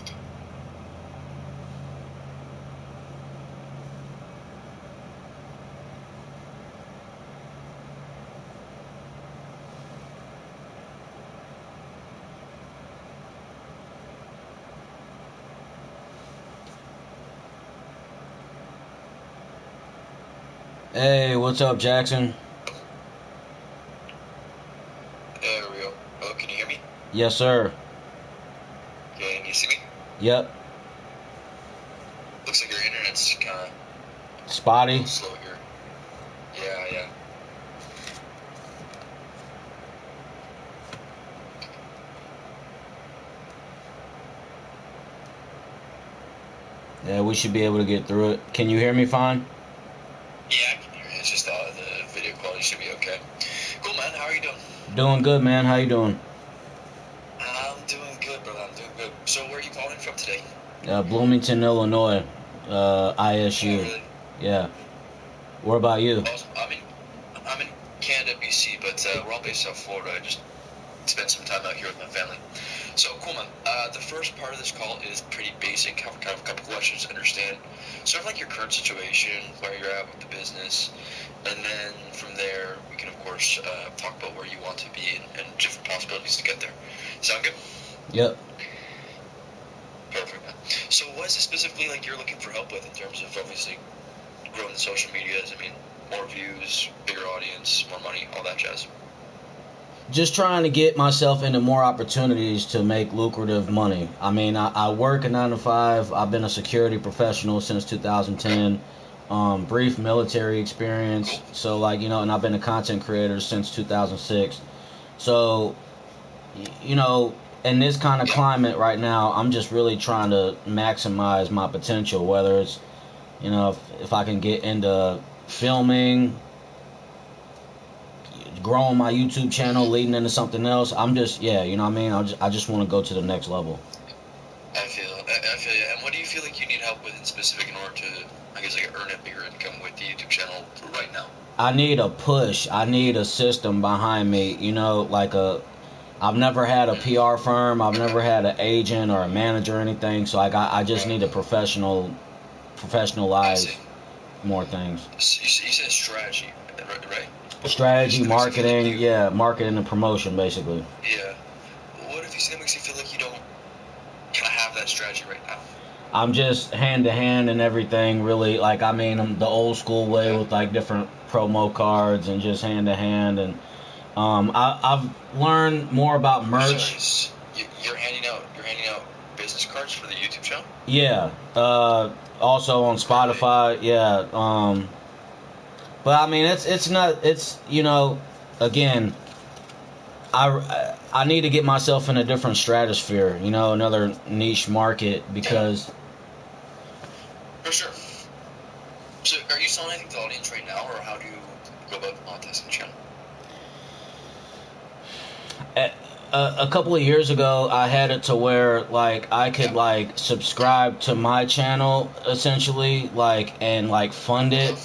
Hey, what's up, Jackson? There we go. Oh, can you hear me? Yes, sir. Can you see me? Yep. Looks like your internet's kind of Spotty. slow here. Yeah. Yeah, we should be able to get through it. Can you hear me fine? Yeah, I can hear you. It's just the video quality should be okay. Cool, man. How are you doing? Doing good, man. How you doing? I'm doing good, brother. I'm doing good. So, where are you calling from today? Bloomington, Illinois. ISU. Oh, really? Yeah. What about you? Awesome. I'm in Canada, BC, but we're all based out of Florida. I just spent some time out here with my family. So, cool, man. The first part of this call is pretty basic. Have kind of a couple questions to understand. Sort of like your current situation, where you're at with the business, and then from there, we can, of course, talk about where you want to be and different possibilities to get there. Sound good? Yep. Perfect, man. So, what is it specifically like you're looking for help with in terms of obviously growing the social medias? I mean, more views, bigger audience, more money, all that jazz. Just trying to get myself into more opportunities to make lucrative money. I mean, I work a 9 to 5. I've been a security professional since 2010. Brief military experience. So, like, you know, and I've been a content creator since 2006. So, you know, in this kind of climate right now, I'm just really trying to maximize my potential, whether it's, you know, if I can get into filming, growing my YouTube channel, leading into something else. I'm just, yeah, you know what I mean? I just want to go to the next level. I feel you. And what do you feel like you need help with in specific in order to, I guess, like, earn a bigger income with the YouTube channel right now? I need a push. I need a system behind me. You know, like I've never had a PR firm. I've never had an agent or a manager or anything. So I just need a professionalize more things. You said strategy, right? Strategy, marketing, marketing and promotion, basically. Yeah. What if that makes you feel like you don't kind of have that strategy right now? I'm just hand to hand and everything, really. Like, I mean, I'm the old school way with like different promo cards and just hand to hand. And I've learned more about merch. So you're handing out business cards for the YouTube channel? Yeah. Also on Spotify. Yeah. But I mean, it's you know, again, I need to get myself in a different stratosphere, you know, another niche market, because for sure. So are you selling anything to the audience right now, or how do you go about monetizing the channel? A couple of years ago, I had it to where like I could like subscribe to my channel essentially, like, and like fund it,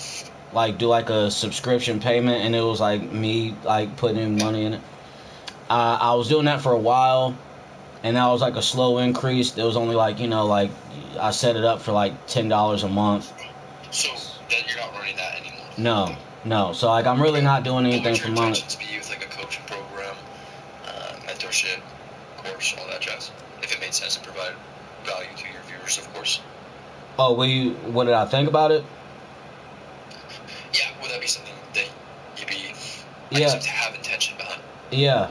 like do like a subscription payment, and it was like me like putting money in it. I was doing that for a while, and that was like a slow increase. It was only like, you know, like I set it up for like $10 a month. So then you're not running that anymore? No. So like I'm really not doing anything for money. What would your intentions be with like a coaching program, mentorship? course, all that jazz. If it made sense and provided value to your viewers, of course. Oh, what did I think about it? Yeah, would that be something that you'd be, Yeah. to have intention behind? Yeah.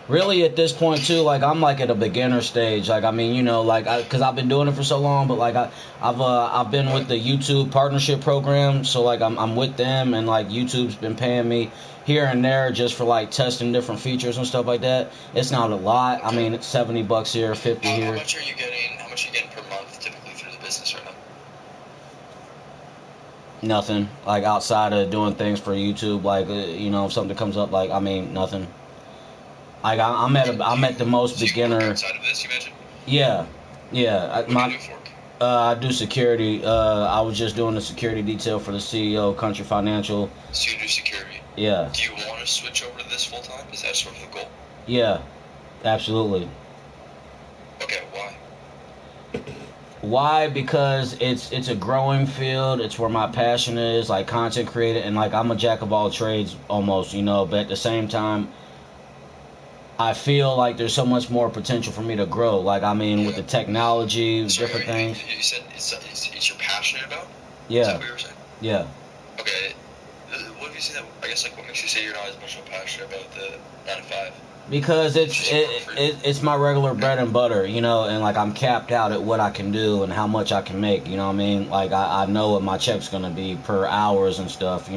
Really, at this point too, like I'm like at a beginner stage. Like I mean, like because I've been doing it for so long, but like I've been with the YouTube partnership program, so like I'm with them, and like YouTube's been paying me here and there just for like testing different features and stuff like that. It's not a lot. I mean, it's $70 here, 50 here. How much are you getting? How much are you getting per month typically through the business right now? Nothing. Like outside of doing things for YouTube, like if something comes up, like I mean, nothing. Like I'm at the most beginner. Outside of this, you mentioned. Yeah. What do you do for work? I do security. I was just doing the security detail for the CEO of Country Financial. So you do security. Yeah. Do you want to switch over to this full time? Is that sort of the goal? Yeah. Absolutely. Okay. Why? Why? Because it's a growing field. It's where my passion is, like content creator, and like I'm a jack of all trades almost, but at the same time, I feel like there's so much more potential for me to grow. Like I mean, with the technology, different things. You said it's you're passionate about. Yeah. Is that what you were saying? Yeah. Okay. What have you seen that? I guess like what makes you say you're not as much passionate about the 9 to 5? Because it's my regular bread and butter, and like I'm capped out at what I can do and how much I can make, you know what I mean? Like I know what my check's gonna be per hours and stuff,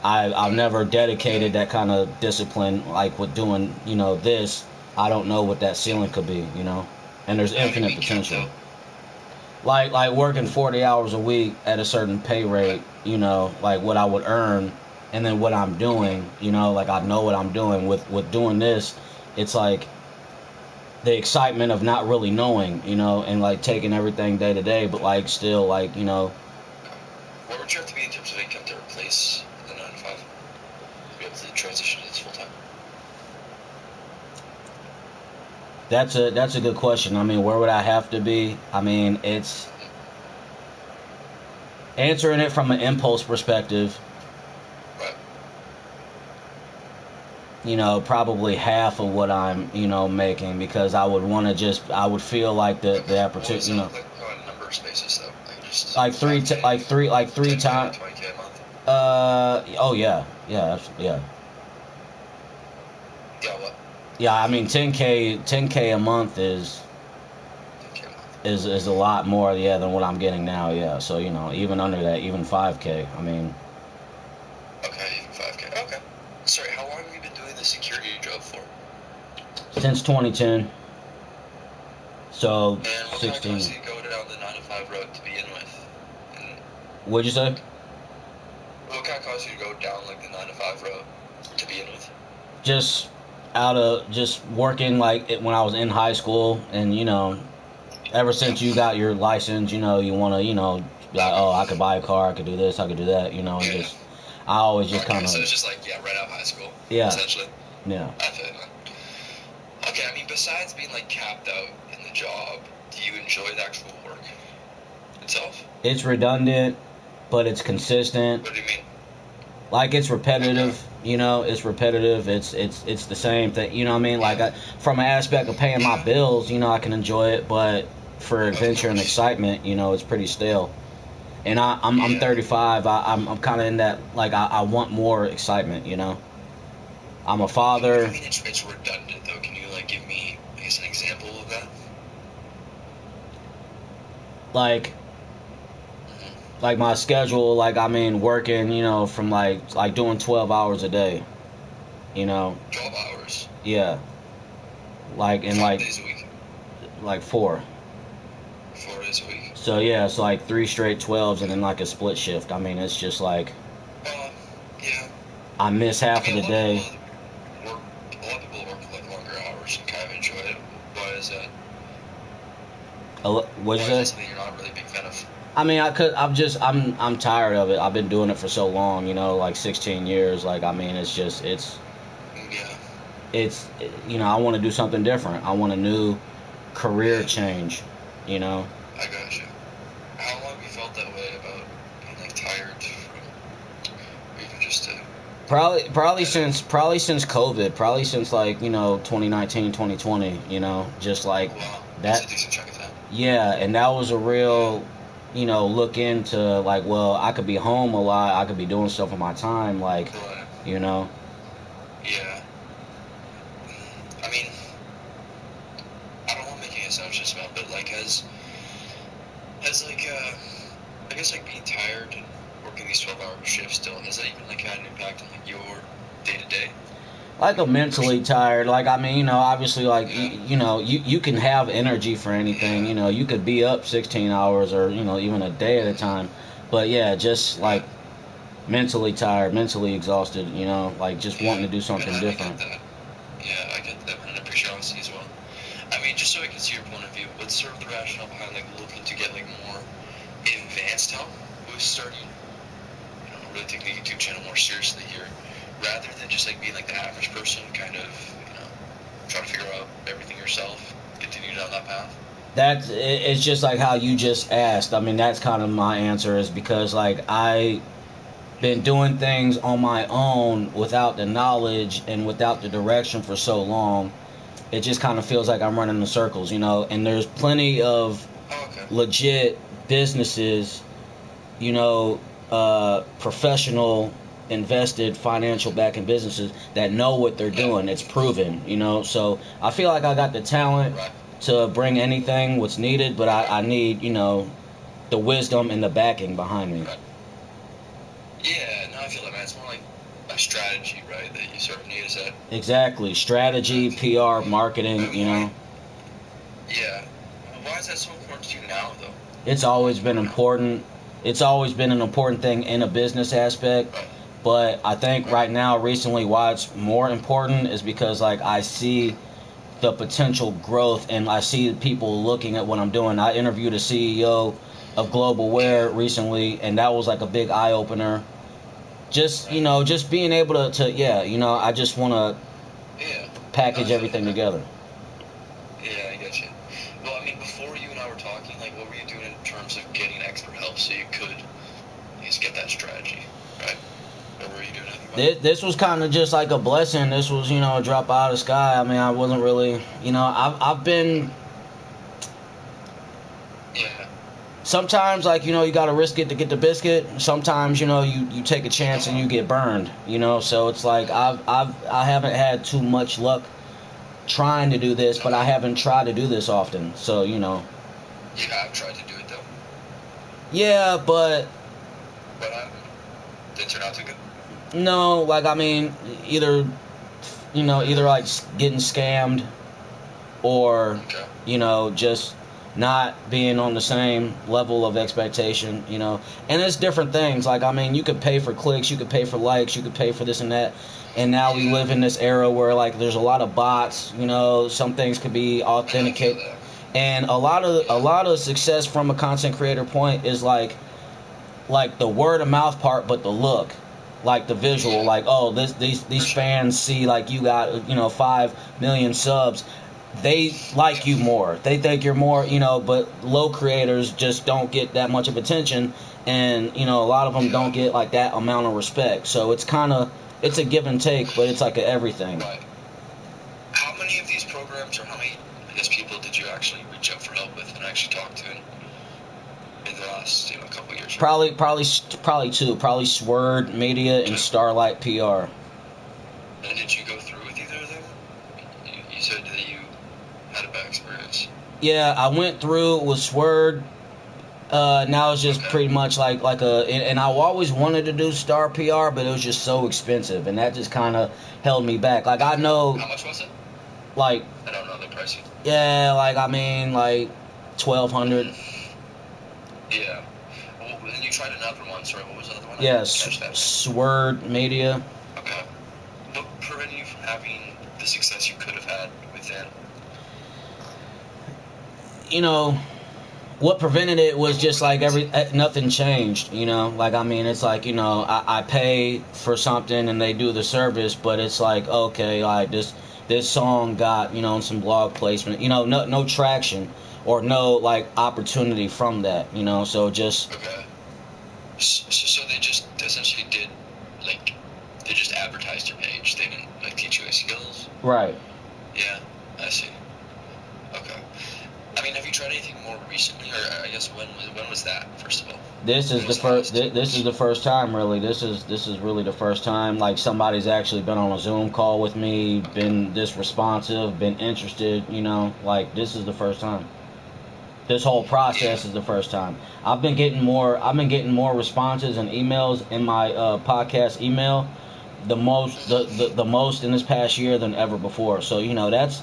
I've never dedicated that kind of discipline like with doing, this. I don't know what that ceiling could be, and there's infinite potential. Like working 40 hours a week at a certain pay rate, like what I would earn. And then what I'm doing, like I know what I'm doing with doing this. It's like the excitement of not really knowing, and like taking everything day to day, but like still like, What would you have to be in terms of income to replace the 9 to 5? To be able to transition to this full time? That's a good question. I mean, where would I have to be? I mean, it's answering it from an impulse perspective. Probably half of what I'm, making, because I would want to I would feel like that particular, Like on a number of spaces though, like three times. 20K a month. Oh yeah. Yeah, Yeah, what? Yeah, I mean 10K a month is 10K a month. is a lot more, yeah, than what I'm getting now, yeah. So, even under that, even 5K, I mean. Okay, even 5K. Okay. Sorry, how long have you been doing the security job for? Since 2010. So, and what 16. kind of caused you to go down the 9 to 5 road to begin with? And What'd you say? what kind of caused you to go down like the 9 to 5 road to begin with? Just working like when I was in high school, and ever since you got your license, you want to, like, oh, I could buy a car, I could do this, I could do that, and just I always just kind of. So it's just like right out of high school. Yeah. Essentially. Yeah. I feel it, man. Okay, I mean, besides being like capped out in the job, do you enjoy the actual work itself? It's redundant, but it's consistent. What do you mean? Like it's repetitive, it's repetitive. It's the same thing, you know what I mean? Like from an aspect of paying my bills, I can enjoy it, but for adventure and excitement, it's pretty stale. And I'm 35. I'm kind of in that, like I want more excitement, I'm a father. I mean, it's redundant though. Can you like give me, I guess, an example of that? Like my schedule, like I mean working, from like doing 12 hours a day, 12 hours? Yeah. Like in 5 days a week? Like 4. 4 days a week. So yeah, it's like 3 straight 12s and then like a split shift. I mean, it's just like yeah. I miss half of the day. A lot of people work like longer hours and kind of enjoy it. Why is that? What'd you say? Why is that something you're not really a big fan of? I mean, I'm tired of it. I've been doing it for so long, like 16 years. Like, I mean, it's I want to do something different. I want a new career change, I gotcha. How long have you felt that way about being like tired from, or even just Probably since COVID, probably since like 2019, 2020, just like Oh, wow. that. That's a decent chunk of time. Yeah, and that was a real look into like, well, I could be home a lot, I could be doing stuff with my time, like, Right. you know. Yeah. I mean, I don't want to make any assumptions about, but like has like I guess like being tired and working these 12-hour shifts still, has that even like had an impact on like your day to day? Like I'm mentally tired. Like I mean, obviously, like Yeah. you can have energy for anything. Yeah. You could be up 16 hours or even a day at a time. But yeah, just like mentally tired, mentally exhausted. Like just wanting to do something And I different. get that. Yeah, I get that, and I appreciate honesty as well. I mean, just so I can see your point of view, what's sort of the rationale behind like looking to get like more advanced help with starting, really taking the YouTube channel more seriously here, rather than just like being like the average person, kind of, trying to figure out everything yourself, continue down that path? It's just like how you just asked. I mean, that's kind of my answer, is because like I been doing things on my own without the knowledge and without the direction for so long. It just kind of feels like I'm running in circles, and there's plenty of legit businesses, professional invested financial backing businesses that know what they're doing. It's proven, so I feel like I got the talent to bring anything what's needed, but I need the wisdom and the backing behind me. Yeah, no, I feel that, man. It's more like a strategy, right, that you sort of need. Is that Exactly. Strategy, PR, marketing, Yeah. Why is that so important to you now, though? It's always been important. It's always been an important thing in a business aspect. But I think right now, recently, why it's more important is because like I see the potential growth and I see people looking at what I'm doing. I interviewed a CEO of Global Wear recently, and that was like a big eye opener. Just just being able to I just want to package everything together. Yeah, I get you. Well, I mean, before you and I were talking, like, what were you doing in terms of getting expert help so you could, I guess, get that strategy, right? What were you doing? This was kind of just like a blessing. This was, a drop out of the sky. I mean, I wasn't really, I've been. Yeah. Sometimes, like, you got to risk it to get the biscuit. Sometimes, you take a chance and you get burned. So it's like I haven't had too much luck trying to do this, but I haven't tried to do this often. So, You have tried to do it, though. Yeah, but. But did it turn out too good? No, like, I mean, either like getting scammed or, just not being on the same level of expectation, and it's different things. Like, I mean, you could pay for clicks, you could pay for likes, you could pay for this and that, and now we live in this era where like there's a lot of bots. Some things could be authenticated, and a lot of success from a content creator point is like the word of mouth part, but the look, like the visual, like, oh, these fans see like you got 5 million subs. They like you more. They think you're more, but low creators just don't get that much of attention, and a lot of them don't get like that amount of respect. So it's it's a give and take, but it's like everything. Right. How many of these programs, or how many, I guess, people did you actually reach out for help with and actually talk to in the last couple of years? Probably two. Probably Sword Media and Starlight PR. And did you go through with either of them? You said that you had a bad experience. Yeah, I went through with Sword. Now it's just pretty much like and I always wanted to do Star PR, but it was just so expensive, and that just kind of held me back. Like, I know. How much was it? Like. I don't know the pricing. Yeah, like, I mean, like $1,200. Yeah. Well, then you tried another one. Sorry, what was the other one? Yeah, Sword Media. Okay. What prevented you from having the success you could have had with them? What prevented it was just like nothing changed. Like, I mean, it's like, I pay for something and they do the service, but it's like, okay, like this song got some blog placement, no traction or no like opportunity from that, so just. Okay. So they just essentially did, like, they just Right. Yeah, I see. Okay. I mean, have you tried anything more recently, or I guess when was that? First of all, This is when the was first. last? This is the first time, really. This is really the first time. Like somebody's actually been on a Zoom call with me, been this responsive, been interested. You know, like this is the first time. This whole process is the first time. I've been getting more. I've been getting more responses and emails in my podcast email. The most in this past year than ever before. So you know that's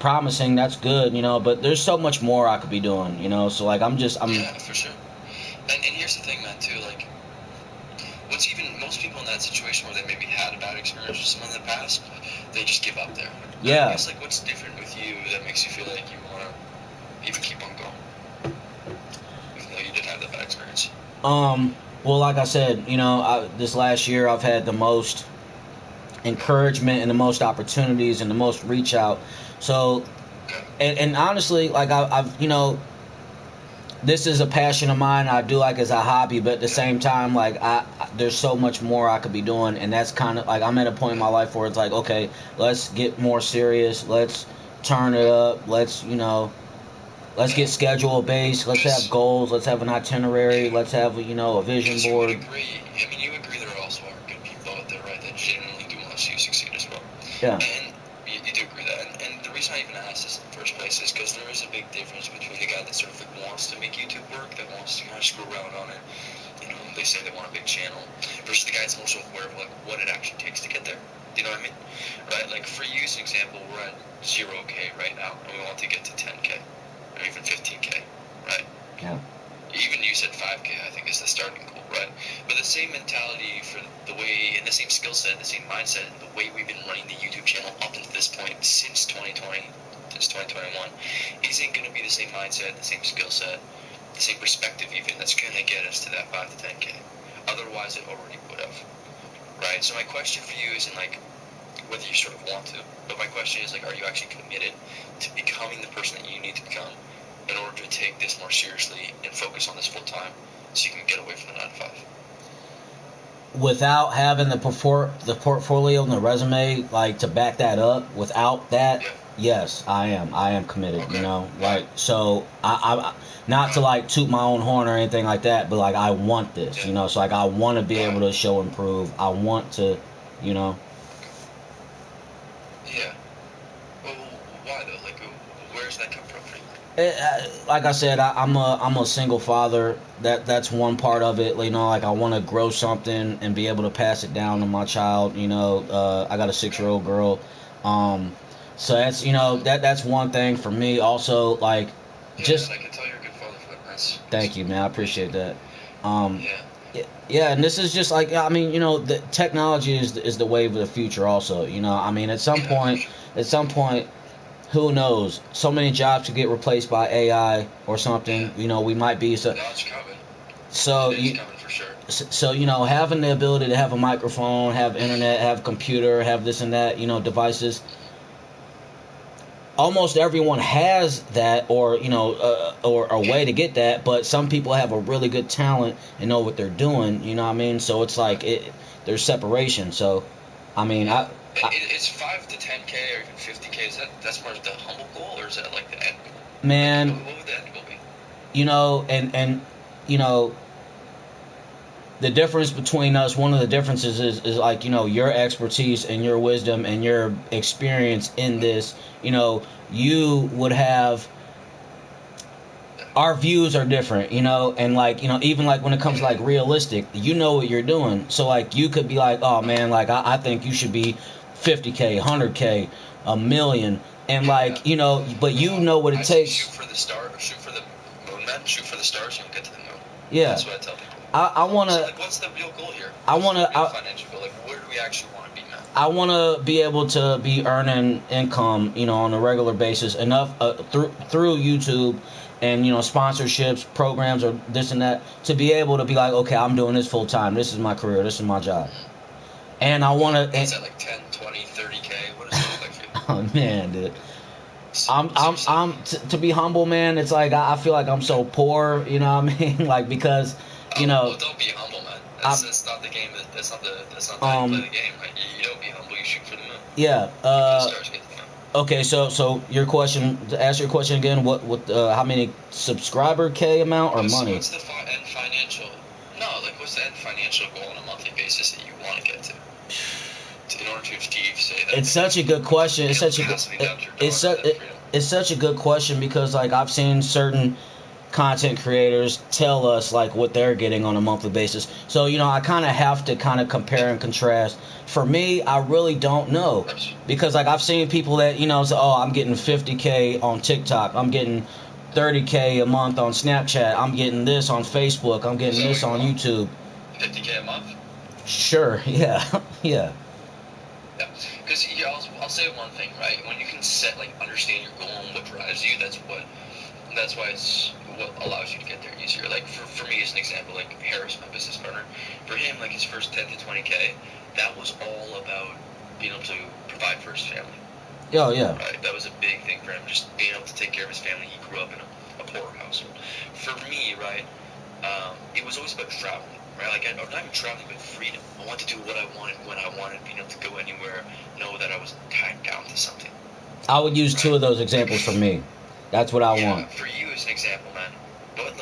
promising. That's good. You know, but there's so much more I could be doing. You know, so like I'm. Yeah, for sure. And here's the thing, man, too. Like, what's even most people in that situation where they maybe had a bad experience with someone in the past, they just give up there. Yeah. I guess like what's different with you that makes you feel like you want to even keep on going, even though you did have that bad experience. Well, like I said, you know, this last year I've had the most encouragement and the most opportunities and the most reach out. So, and honestly, like I've, you know, this is a passion of mine. I do like as a hobby, but at the same time, like there's so much more I could be doing, and that's kind of like I'm at a point in my life where it's like, okay, let's get more serious. Let's turn it up. Let's, you know, let's get schedule based. Let's have goals. Let's have an itinerary. Let's have, you know, a vision board. You would agree. I mean, you agree there also are good people out there, right? That genuinely do want to see you succeed as well. Yeah. And you do agree that. And the reason I even asked this in the first place is because there is a big difference between the guy that sort of like wants to make YouTube work, that wants to kind of screw around on it. You know, they say they want a big channel, versus the guy that's more so aware of like what it actually takes to get there. You know what I mean? Right? Like for you, as an example, we're at 0K right now, and we want to get to 10K. Or even 15K, right? Yeah. Even you said 5K, I think, is the starting goal, right? But the same mentality for the way, and the same skill set, the same mindset, and the way we've been running the YouTube channel up until this point since 2020, since 2021, isn't going to be the same mindset, the same skill set, the same perspective even that's going to get us to that 5 to 10K. Otherwise, it already would have, right? So my question for you isn't like whether you sort of want to, but my question is like, are you actually committed to becoming the person that you need to become in order to take this more seriously and focus on this full time so you can get away from the 9 to 5? Without having the portfolio and the resume like to back that up, without that, yes, I am committed. Okay. You know, like so I not to like toot my own horn or anything like that, but like I want this. You know, so like I want to be able to show and prove. I want to, you know. Yeah. Well, why though? Like, where does that come from for you? Like I said, I'm a single father. That's one part of it. You know, like I want to grow something and be able to pass it down to my child. You know, I got a 6-year-old girl. So that's, you know, that's one thing for me. Also, like, just I can tell you're a good father for that. thank you, man. I appreciate that. Yeah. Yeah, and this is just like, I mean, you know, the technology is the wave of the future. Also, you know, I mean, at some point. Who knows? So many jobs could get replaced by AI or something. Yeah. You know, we might be so. No, it's coming. So It's coming for sure. So you know, having the ability to have a microphone, have internet, have computer, have this and that, you know, devices. Almost everyone has that, or you know, or a way to get that. But some people have a really good talent and know what they're doing. You know what I mean? So it's like there's separation. So, I mean, It's 5 to 10K or even 50K. That's more of the humble goal, or is that like the end goal? Man, Like, what would the end goal be? You know, and you know, the difference between us, one of the differences is like, you know, your expertise and your wisdom and your experience in this. You know, you would have. Our views are different, you know, and like, you know, even like when it comes to like realistic, you know what you're doing. So like you could be like, oh man, like I think you should be 50K, 100K, a million, and like, you know, but you know what it takes. Shoot for the star, or shoot for the moon, man. Shoot for the stars, you'll get to the moon. Yeah. That's what I tell people. I want to. So like, what's the real goal here? Financial goal. Like, where do we actually want to be, man? I want to be able to be earning income, you know, on a regular basis, enough through YouTube and, you know, sponsorships, programs, or this and that, to be able to be like, okay, I'm doing this full time. This is my career. This is my job. And I want to. Is that like 10, 20, 30K? What does it look like for you? Oh man, dude. To be humble, man. It's like I feel like I'm so poor. You know what I mean? Like because, you know. Well, don't be humble, man. That's not the game. That's not how you play the game. Right? You don't be humble. You Yeah. stars get, you know. Okay. So your question. To ask your question again. What? How many subscriber K amount or money? What's the end financial? No, like what's the end financial goal on a monthly basis that you want to get to? In order to achieve, say that. It's such a good question. It's such a good. It's such a good question because like I've seen certain content creators tell us like what they're getting on a monthly basis. So you know I kind of have to kind of compare and contrast. For me, I really don't know because like I've seen people that you know say, oh, I'm getting 50K on TikTok, I'm getting 30K a month on Snapchat, I'm getting this on Facebook, I'm getting this on YouTube. 50K a month? Sure, yeah, yeah. Yeah, because I'll say one thing, right? When you can understand your goal and what drives you, that's why it's what allows you to get there easier. Like for me as an example, like Harris, my business partner, for him, like his first 10 to 20K, that was all about being able to provide for his family. Oh yeah. Right, that was a big thing for him, just being able to take care of his family. He grew up in a poor household. For me, right, it was always about traveling. Right, like or not even traveling, but freedom. I wanted to do what I wanted when I wanted, being able to go anywhere, know that I was tied down to something. I would use two of those examples for me. That's what I want. For you as an example, man, what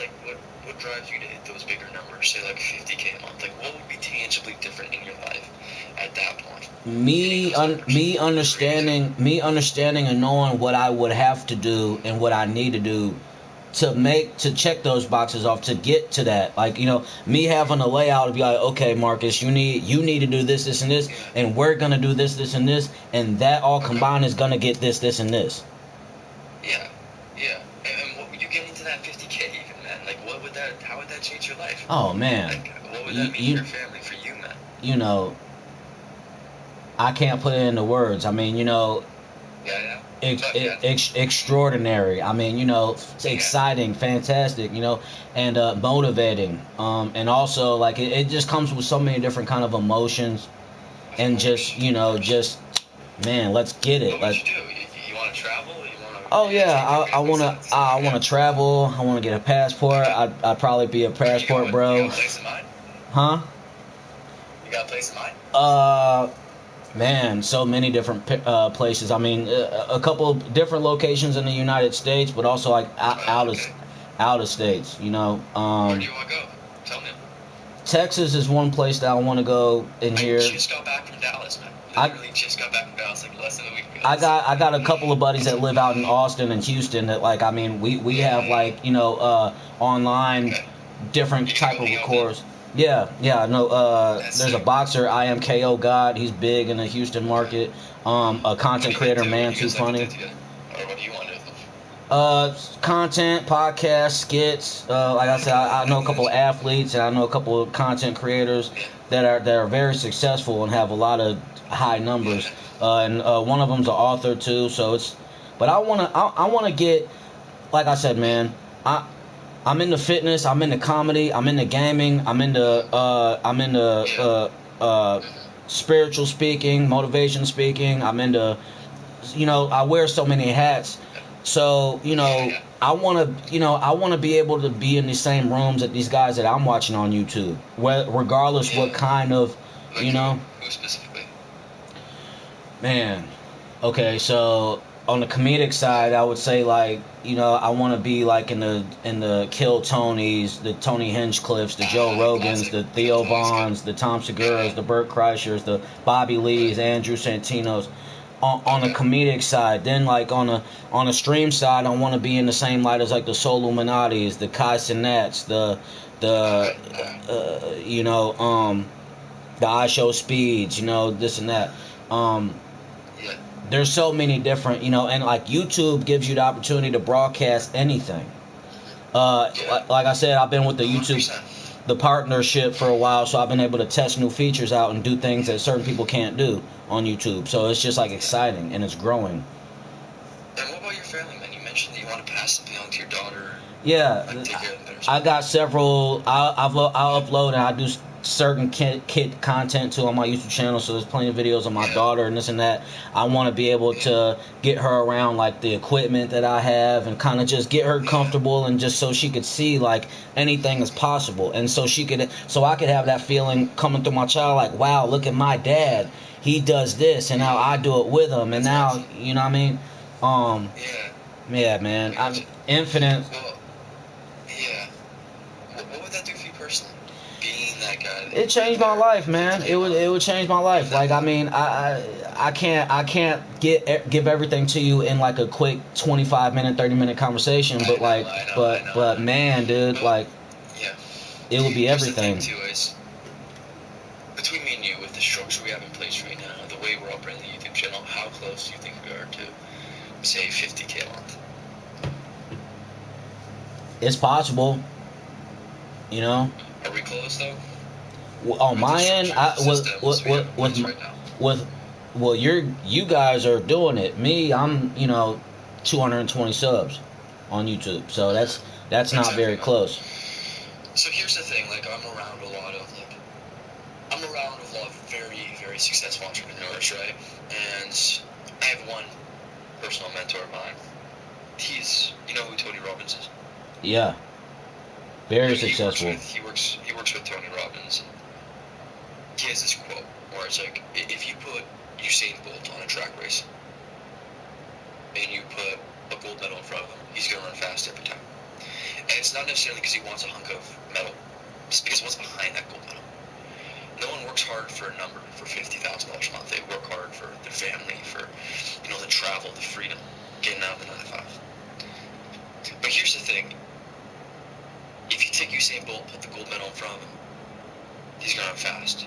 drives you to hit those bigger numbers? Say like 50K a month. Like what would be tangibly different in your life at that point? Me understanding and knowing what I would have to do and what I need to do to check those boxes off to get to that. Like, you know, me having a layout to be like, okay, Marcus, you need to do this, and this, and we're gonna do this, and this, and that all combined is gonna get this, and this. Yeah. And what would you get into that 50K even, man? Like, how would that change your life? Oh man. Like, what would that mean for your family, for you, man? You know, I can't put it into words. I mean, you know. Yeah. Extraordinary. I mean, you know, exciting, fantastic, you know, and motivating. And also, like, it just comes with so many different kind of emotions, and just, you know, just, man, let's get it. What would you do? You want to travel? Oh yeah, I want to travel. I want to get a passport. I'd probably be a passport bro. You got a place in mind? Huh? You got a place in mind? Man, so many different places. I mean, a couple of different locations in the United States, but also like out of states. You know. Where do you want to go? Tell me. Texas is one place that I want to go in here. I just got back from Dallas, man. Literally just got back from Dallas like less than a week ago. I got a couple of buddies that live out in Austin and Houston that like I mean we have like you know online different type of records. Yeah, no, there's a boxer, I Am KO God, he's big in the Houston market, a content creator, Man Too Funny. Or what do you want to do? Content, podcasts, skits, like I said, I know a couple of athletes, and I know a couple of content creators that are very successful and have a lot of high numbers, and one of them's an author too, so it's, but I wanna get, like I said, man, I'm into fitness, I'm into comedy, I'm into gaming, I'm into spiritual speaking, motivation speaking, I'm into, you know, I wear so many hats. So, you know, I want to be able to be in the same rooms that these guys that I'm watching on YouTube, regardless what kind of, you know. Who specifically? Man, okay, so on the comedic side, I would say like, you know, I want to be like in the Kill Tonys, the Tony Hinchcliffes, the Joe Rogans, the Theo Vaughns, the Tom Segura's, the Burt Kreischers, the Bobby Lees, Andrew Santinos. On the comedic side, then like on a stream side, I want to be in the same light as like the Soul Illuminatis, the Kai Cenats, the I Show Speeds, you know, this and that. There's so many different, you know, and like YouTube gives you the opportunity to broadcast anything. Like I said, I've been with the YouTube, the partnership for a while, so I've been able to test new features out and do things that certain people can't do on YouTube. So it's just like exciting and it's growing. And what about your family, man? You mentioned that you want to pass something on to your daughter. Yeah, I got several. I'll upload and I do certain kid content too on my YouTube channel, so there's plenty of videos of my daughter and this and that. I want to be able to get her around like the equipment that I have and kind of just get her comfortable, and just so she could see like anything is possible, and so I could have that feeling coming through my child, like, wow, look at my dad, he does this, and now I do it with him, and now, you know what I mean? Yeah, man, I'm infinite. Well, yeah. What would that do for you personally? Being that guy. It changed my life, man. It would change my life. Like, I mean, I can't give everything to you in like a quick 25-minute, 30-minute conversation, but like, but man, dude, like, yeah, it would be everything. Here's the thing too, is between me and you, with the structure we have in place right now, the way we're operating the YouTube channel, how close do you think we are to, say, 50K a month? It's possible. You know. Are we close though? On my end, well, you guys are doing it. Me, I'm 220 subs on YouTube, so that's not very close. So here's the thing, like, I'm around a lot of very, very successful entrepreneurs, right? And I have one personal mentor of mine. You know who Tony Robbins is? Yeah. Very successful. He works with Tony Robbins. And he has this quote where it's like, if you put Usain Bolt on a track race and you put a gold medal in front of him, he's going to run fast every time. And it's not necessarily because he wants a hunk of metal. It's because what's behind that gold medal. No one works hard for a number, for $50,000 a month. They work hard for their family, for the travel, the freedom, getting out of the 9 to 5. But here's the thing. If you take Usain Bolt, put the gold medal in front of him, he's going to run fast.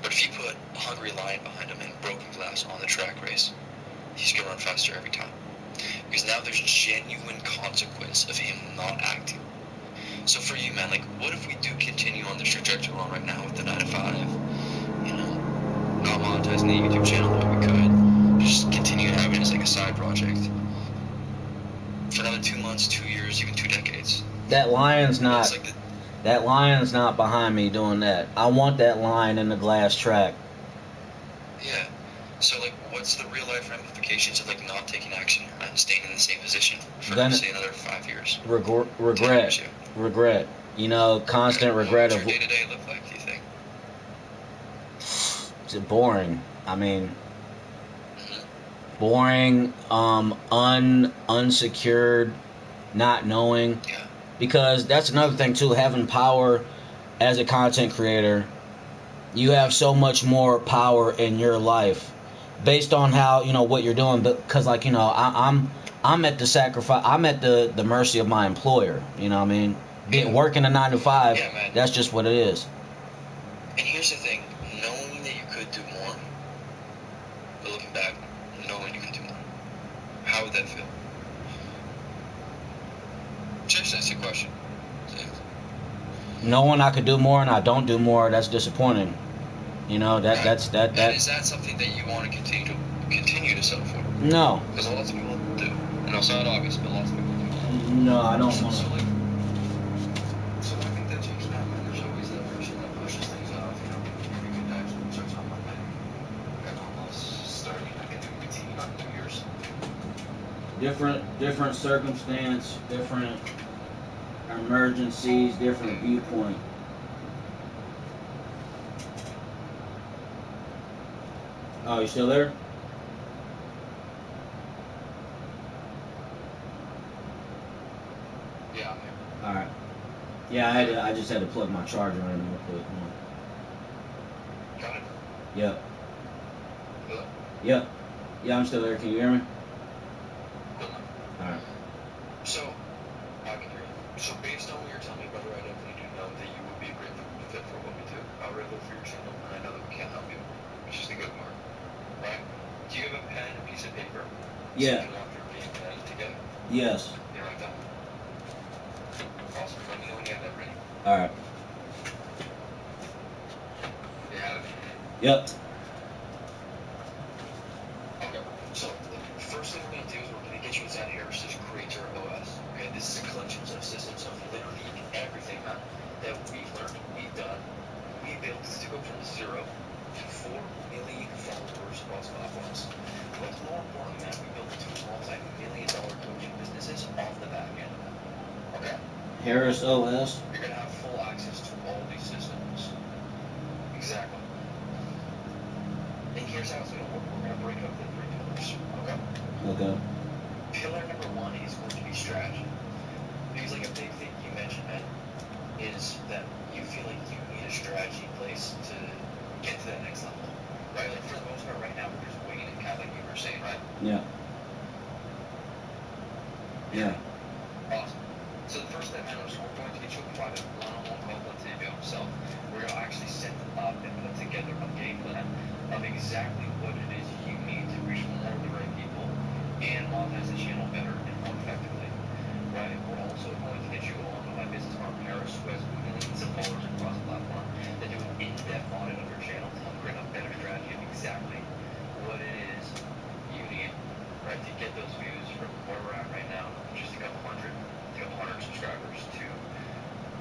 But if you put a hungry lion behind him and broken glass on the track race, he's going to run faster every time. Because now there's genuine consequence of him not acting. So for you, man, like, what if we do continue on this trajectory we're on right now with the 9 to 5? Not monetizing the YouTube channel the way we could. Just continue having it as like a side project. For another 2 months, 2 years, even 2 decades. That lion's not behind me doing that. I want that lion in the glass track. Yeah. So, like, what's the real life ramifications of, like, not taking action here, man? Staying in the same position for, say, another 5 years? Regret. Constant regret of... What does your day-to-day look like, do you think? It's boring. I mean... Boring, unsecured, not knowing. Yeah. Because that's another thing too, having power as a content creator, you have so much more power in your life based on how, what you're doing. But because, like, I'm at the sacrifice, I'm at the mercy of my employer, you know what I mean? Working a 9 to 5, that's just what it is. And here's the thing, knowing that you could do more, but looking back, knowing you could do more, how would that feel? Seriously, that's a question. Knowing I could do more and I don't do more, that's disappointing. That's that. And is that something that you want to continue to settle for? No. Because lots of people do. And it's not obvious, but lots of people do. No, I don't want to. So I think that changes now, man. There's always that person that pushes things off. Every good time someone starts on Monday. I'm almost starting. I can do routine on New Year's. Different circumstance, different emergencies, different viewpoint. Oh, you still there? Yeah, I'm here. All right. Yeah, I just had to plug my charger in real quick. Got it? Yep. Hello? Yep. Yeah, I'm still there. Can you hear me? Good. All right. So, I can hear you. So based on what you're telling me, brother, I definitely do know that you would be a great fit for what we do. I'll rival for your channel, and I know that we can help you, which is the good part. Right? Do you have a pen and a piece of paper? Yeah. So you can walk through being pen together? Yes. You write down. Awesome. Let me know when you have that ready. All right. You have it? Yep. Okay. So, the first thing we're going to do is we're going to get you inside Heritage Creator OS. Okay? This is a collection of systems of literally everything, man, that we've learned, we've done, we built to go from 0 to 4 million followers across platforms. What's more important, man, we built 2 multi-million-dollar coaching businesses off the back end of that. Okay? Harris OS. You're going to have full access to all these systems. Exactly. And here's how it's going to work. We're going to break up the 3 pillars. Okay? Okay. Pillar number 1 is going to be strategy. Because like a big thing you mentioned, man, is that you feel like you need a strategy in place to get to that next level. Right? Like for the most part right now, we're just winging it, kind of like you were saying, right? Yeah. Yeah. Awesome. So the first step, man, is we're going to get you a private one-on-one call with Tavio himself. We're going to actually set up and put together a game plan of exactly what it is you need to reach more of the right people and monetize the channel better and more effectively. Right? We're also going to get you along with my business partner Harris, who has millions of followers across the platform, to do an in-depth audit of your channel to help create a better strategy of exactly what it is you need, right, to get those views from where we're at right now, just a couple hundred subscribers, to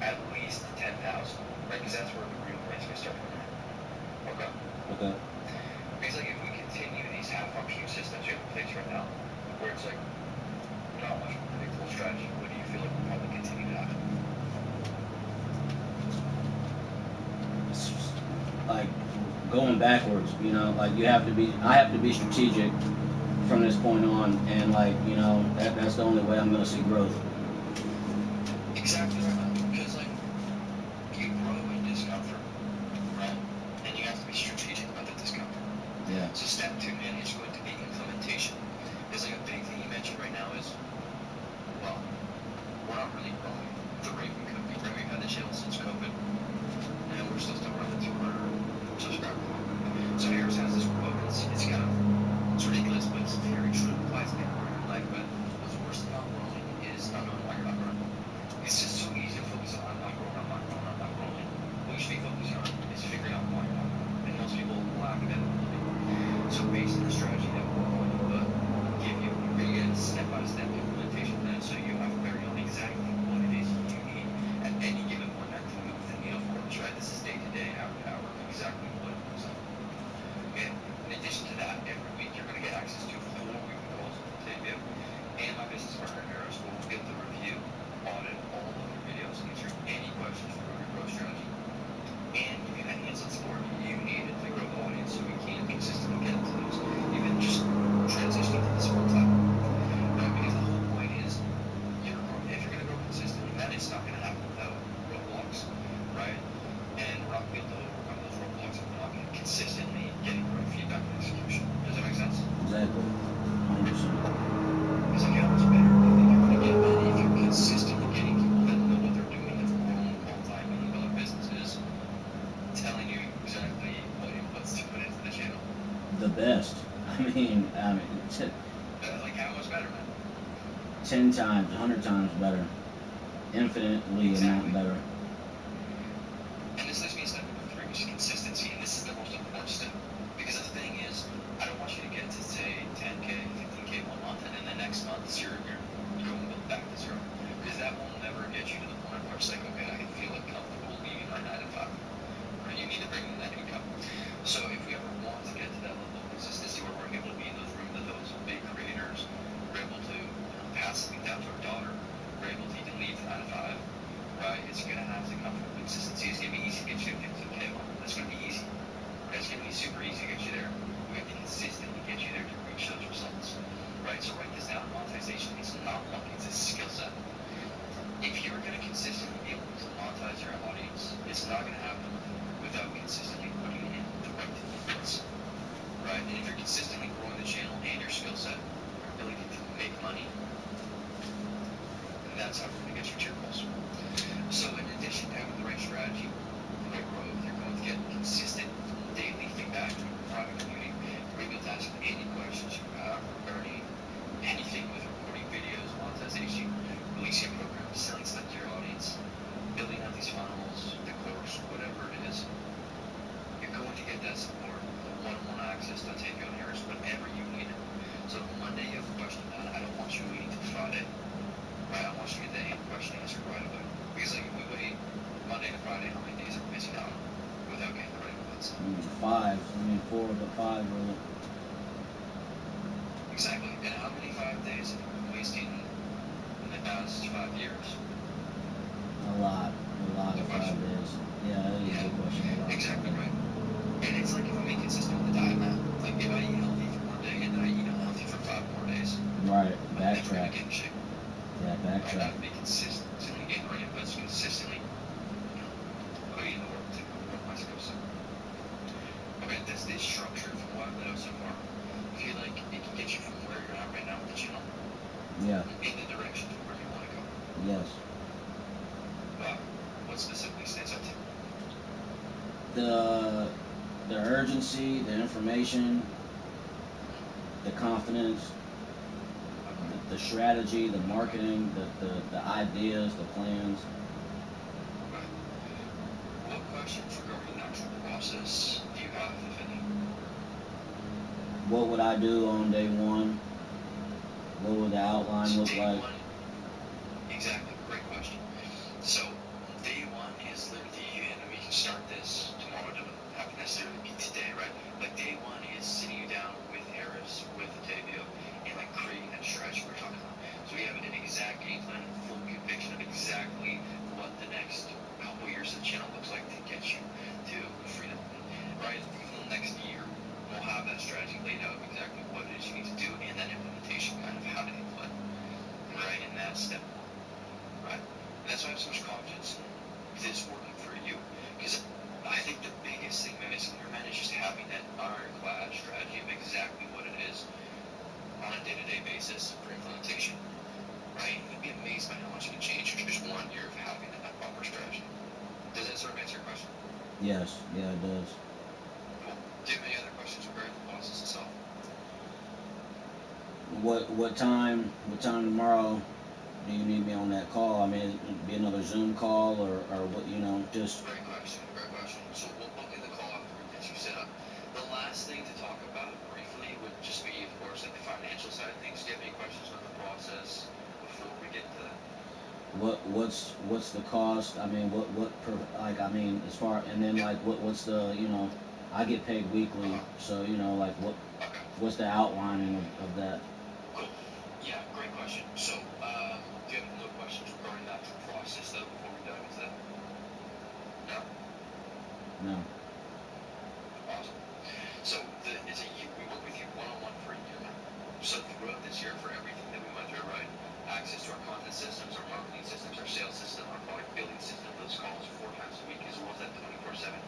at least 10,000, right? Because that's where the real race can start from there. Okay? Okay. Because like if we continue these half-functioning systems you have in place right now, where it's like not much of a predictable strategy, what do you feel like will probably continue to happen? It's just, like going backwards, you know, like I have to be strategic from this point on, and like, you know, that's the only way I'm gonna see growth. Exactly right, man. Because like you grow in discomfort, right? And you have to be strategic about that discomfort. Yeah. So step 2, man, is going to be implementation. Because like a big thing you mentioned right now is, well, we're not really growing the rate we could be. Right? We've had the channel since COVID, and we're still around the 200 subscriber mark. So Harris has this quote. It's kind of, it's ridiculous, but it's very true. It applies to everywhere in life. But what's worse about growing is not knowing why you're not growing. It's just so easy to focus on I'm not growing, I'm not growing, I'm not growing. What you should be focusing on is figuring out why you're not growing. And most people lack that ability. So based on the strategy that we're going to give you, we're going to get a step-by-step implementation plan so you have clarity on exactly what it is you need at any given point to move the needle forward. Right? This is day-to-day, hour-to-hour, exactly what it looks like. Okay? In addition to that, every week you're going to get access to 4 weekly calls with Tavio and my business partner Harris, where we'll be able to review, audit all of your videos, answer any questions for your growth strategy, and give you any instant support you need to grow the audience so we can consistently get into those, even just transitioning to the support platform. Right? Because the whole point is, if you're going to grow consistently, then it's not going to happen without roadblocks, right? And we're not going to be able to overcome those roadblocks if we're not consistently getting great feedback and execution. Does that make sense? Exactly. 100%. Because like how much better do you think you're going to get, man, if you're consistently getting people that know what they're doing, that are growing multi-million-dollar businesses, telling you exactly what inputs to put into the channel? The best. I mean, Like how much better, man? 10 times, 100 times better. Infinitely amount better. And this leads me to step number 3, which is consistency, and this is the most important step. Because the thing is, I don't want you to get to, say, 10K, 15K one month, and then the next month you're going back to 0. Because that will never get you to the point where it's like, okay, I feel like comfortable leaving my 9 to 5. Right? You need to bring in that income. So if we ever want to get to that level of consistency where we're able to be in those rooms with those big creators, we're able to pass something down to our daughter, we're able to even leave 9 to 5, right? It's going to have to come from consistency. It's going to be easy to get you to 15K a month. That's going to be easy. Right? It's going to be super easy to get you there. We have to consistently get you there to reach those results. Right? So write this down. Monetization is not luck. It's a skill set. If you're going to consistently be able to monetize your audience, it's not going to happen without consistently putting in the right inputs. Right? And if you're consistently growing the channel and your skill set, your ability to make money, that's how we're going to get you to your goals. So in addition to having the right strategy, the right growth, you're going to get consistent daily feedback from your private community. We're able to ask any questions you have regarding anything with recording videos, monetization, releasing a program, selling stuff to your audience, building out these funnels, the course, whatever it 4 of the 5 rule. Exactly. And how many 5 days have you been wasting in the past 5 years? A lot of 5 days. Yeah, that is a good question. A lot. Exactly right. And it's like if I'm inconsistent with the diet, man. Like if I eat healthy for 1 day and then I eat unhealthy for 5 more days, Right. I'm never gonna Backtrack. get in shape. Yeah, I backtrack. gotta be consistently getting right inputs, consistently, putting in the work to work my skill set. Okay, does this structure from what I've laid out so far feel like it can get you from where you're at right now with the channel Yeah. in the direction of where you want to go? Yes. What specifically stands out to you? The urgency, the information, the confidence, the strategy, the marketing, the ideas, the plans. Okay. What questions regarding the actual process do you have, if any? What would I do on day 1? What would the outline look Day like? 1, exactly, great question. So, day 1 is literally, and we can start this tomorrow, it doesn't have to necessarily be today, right? Like day 1 is sitting you down with Harris, with Otavio, and like creating that strategy we're talking about. So we have an exact game plan, full conviction of exactly what the next couple years of the channel looks like to get you to freedom, right? Even the next year, we'll have that strategy laid out of exactly what it is you need to do and that implementation, kind of how to implement, right? And that's step 1, right? And that's why I have so much confidence in this working for you, because I think the biggest thing missing here, man, is just having that ironclad strategy of exactly what it is on a day-to-day basis for implementation, right? You'd be amazed by how much you can change in just 1 year of having that proper strategy. Does that sort of answer your question? Yes. Yeah, it does. Cool. Do you have any other questions regarding the process itself? What time tomorrow do you need me on that call? I mean, it'd be another Zoom call or what, just... Great question. So we'll book in the call after we get you set up. The last thing to talk about briefly would just be, of course, like the financial side of things. Do you have any questions on the process before we get into that? What's the cost? I mean, as far, and then like what's the, I get paid weekly, so like Okay. what's the outlining of that? Cool. Yeah, great question. So, do you have no questions regarding the actual process though before we dive into that? No? No. Awesome. So we work with you one-on-one for a year now. So throughout this year, for everything that we went through, right? Access to our content systems, our marketing systems, our sales system, our product building system, those calls 4 times a week, as well as that 24/7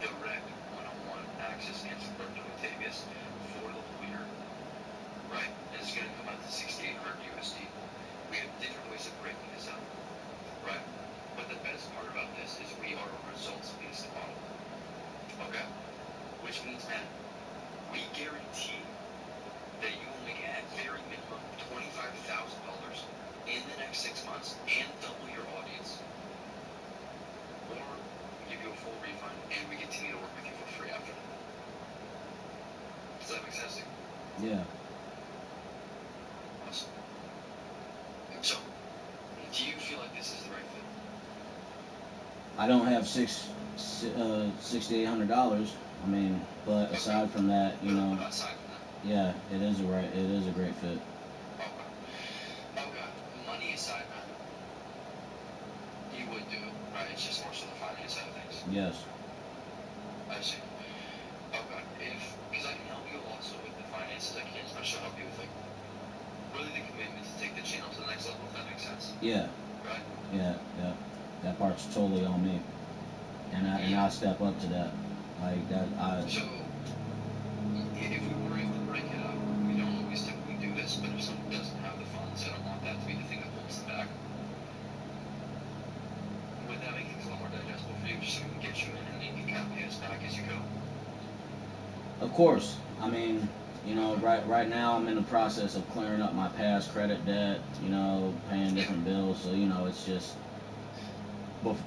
direct one-on-one access and support to Octavius for the whole year, right? And it's going to come out to $6,800 USD. We have different ways of breaking this up, right? But the best part about this is we are a results-based model, okay? Which means, man, we guarantee that you will make at very minimum $25,000 in the next 6 months and double your audience. Or we give you a full refund and we continue to work with you for free after that. Does that make sense? Yeah. Awesome. So, do you feel like this is the right fit? I don't have $6,800. I mean, but aside from that, Aside from that. yeah, it is a great fit. Okay. Money aside, man, you would do it, right? It's just more so the finance side of things. Yes. I see. Okay. Because I can help you also with the finances, I can especially help you with like really the commitment to take the channel to the next level, if that makes sense. Yeah. Right? Yeah. That part's totally on me, and I step up to that, like that. So, if we were able to break it up, we don't always typically do this, but if someone doesn't have the funds, I don't want that to be the thing that holds them back. Would that make things a lot more digestible for you, just so we can get you in and then you can kind of pay us back as you go? Of course. I mean, right now I'm in the process of clearing up my past credit debt, paying different bills. So, it's just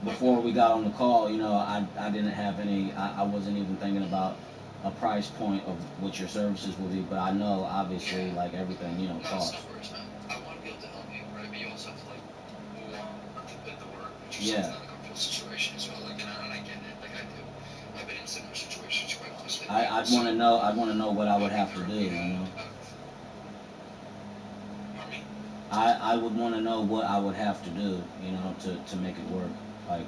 before we got on the call, I didn't have any. I wasn't even thinking about a price point of what your services will be, but I know obviously like everything, costs. No worries, man. I want to be able to help you, right? But you also have to want to put the work, which is not a comfortable situation as well. Like, and I get it. Like I do. I've been in similar situations quite honestly. I'd want to know. I'd want to know what I would have to do. You know. Pardon me? I would want to know what I would have to do. You know, to make it work. Like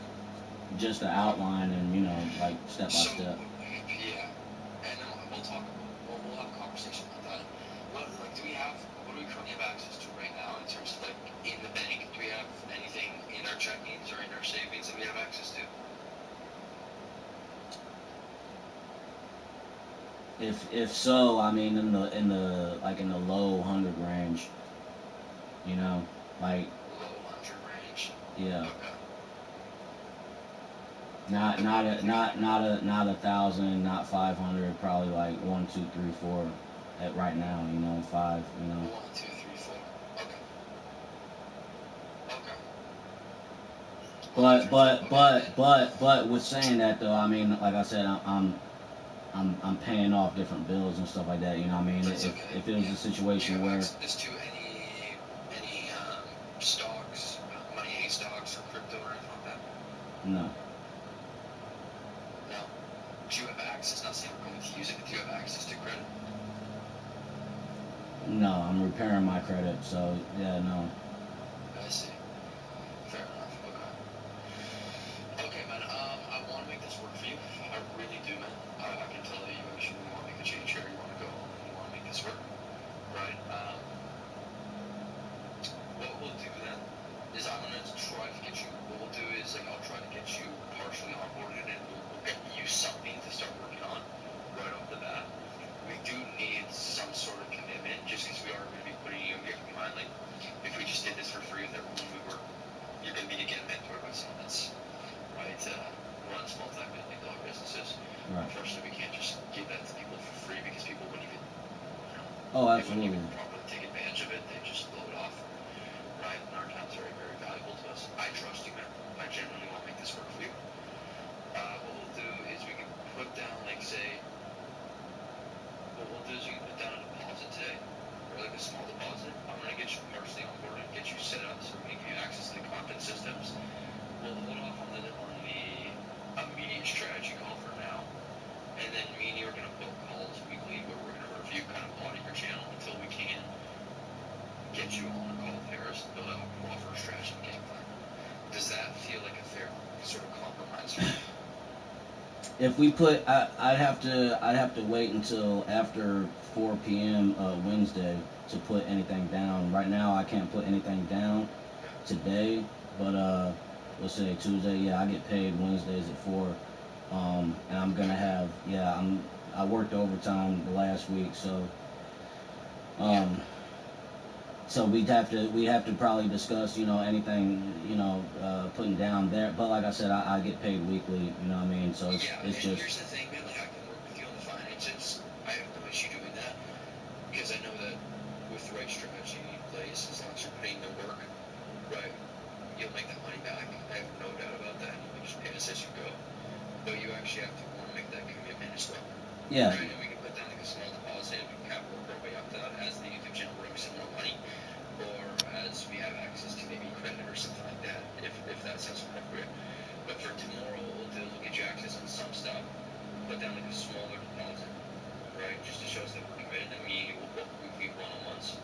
just the outline and you know like step by So, step. yeah, and then we'll have a conversation about that. What do we currently have access to right now in terms of like in the bank? Do we have anything in our checkings or in our savings that we have access to? If so, I mean in the like in the low 100 range. You know, like Low 100 range. yeah. Okay. Not a 1,000, not 500, probably like 1, 2, 3, 4 at right now, you know, 5, you know. 1, 2, 3, 4. Okay. Okay. But with saying that though, I mean, like I said, I'm paying off different bills and stuff like that. You know what I mean? That's okay. If it was a situation Do you have where access to any stocks, money stocks or crypto or anything like that? no, No. Do you have access? Not saying we're going to use it, but do you have access to credit? no, I'm repairing my credit, so yeah, no. I see. Fair enough. Okay. Okay, man. I want to make this work for you. I really do, man. I can tell that you actually want to make a change here. You want to go home and you want to make this work, right? What we'll do then is I'm gonna try to get you. What we'll do is like I'll try to get you partially onboarded and we'll get you something to start working on right off the bat. We do need some sort of commitment just because we are going to be putting you. You have to keep in mind, like if we just did this for free with everyone, you're going to be again mentored by someone that's right runs multi-million-dollar businesses. Right. Unfortunately, we can't just give that to people for free because people wouldn't even, Oh, they wouldn't absolutely. even properly take advantage of it. They just blow it off. Right, and our time's very, very valuable to us. I trust you, man. I genuinely want to make this work for you. What we'll do is we can put down, like, say, what we'll do is we can put down a deposit today, or like a small deposit. I'm gonna get you partially on board and get you set up so we can give you access to the content systems. We'll hold off on the immediate strategy call for now, and then me and you are gonna book calls weekly where we're gonna review, kind of audit your channel until we can get you on a call with Harris and build out a proper strategy and game plan. Does that feel like a fair sort of compromise for you? If we put, I'd have to wait until after 4 p.m. Wednesday to put anything down. Right now, I can't put anything down today, but let's say Tuesday. Yeah, I get paid Wednesdays at 4, and I'm gonna have I worked overtime the last week, so so we have to probably discuss, you know, anything, you know, putting down there. But like I said, I get paid weekly, you know what I mean? So it's And just here's the thing, man, like I can work with you on the finances. I have no issue doing that because I know that with the right strategy in place, as long as you're putting the work, right, you'll make that money back. I have no doubt about that. You just pay us as you go. But you actually have to want to make that commitment as well. yeah. Right? And we can put down like a small deposit and we can kind of work our way up to that as the YouTube channel brings in more money, or as we have access to maybe credit or something like that, if that sounds appropriate. But for tomorrow, what we'll do is we'll get you access on some stuff, put down like a smaller deposit, right? Just to show us that we're committed. And me, we'll book weekly one-on-ones,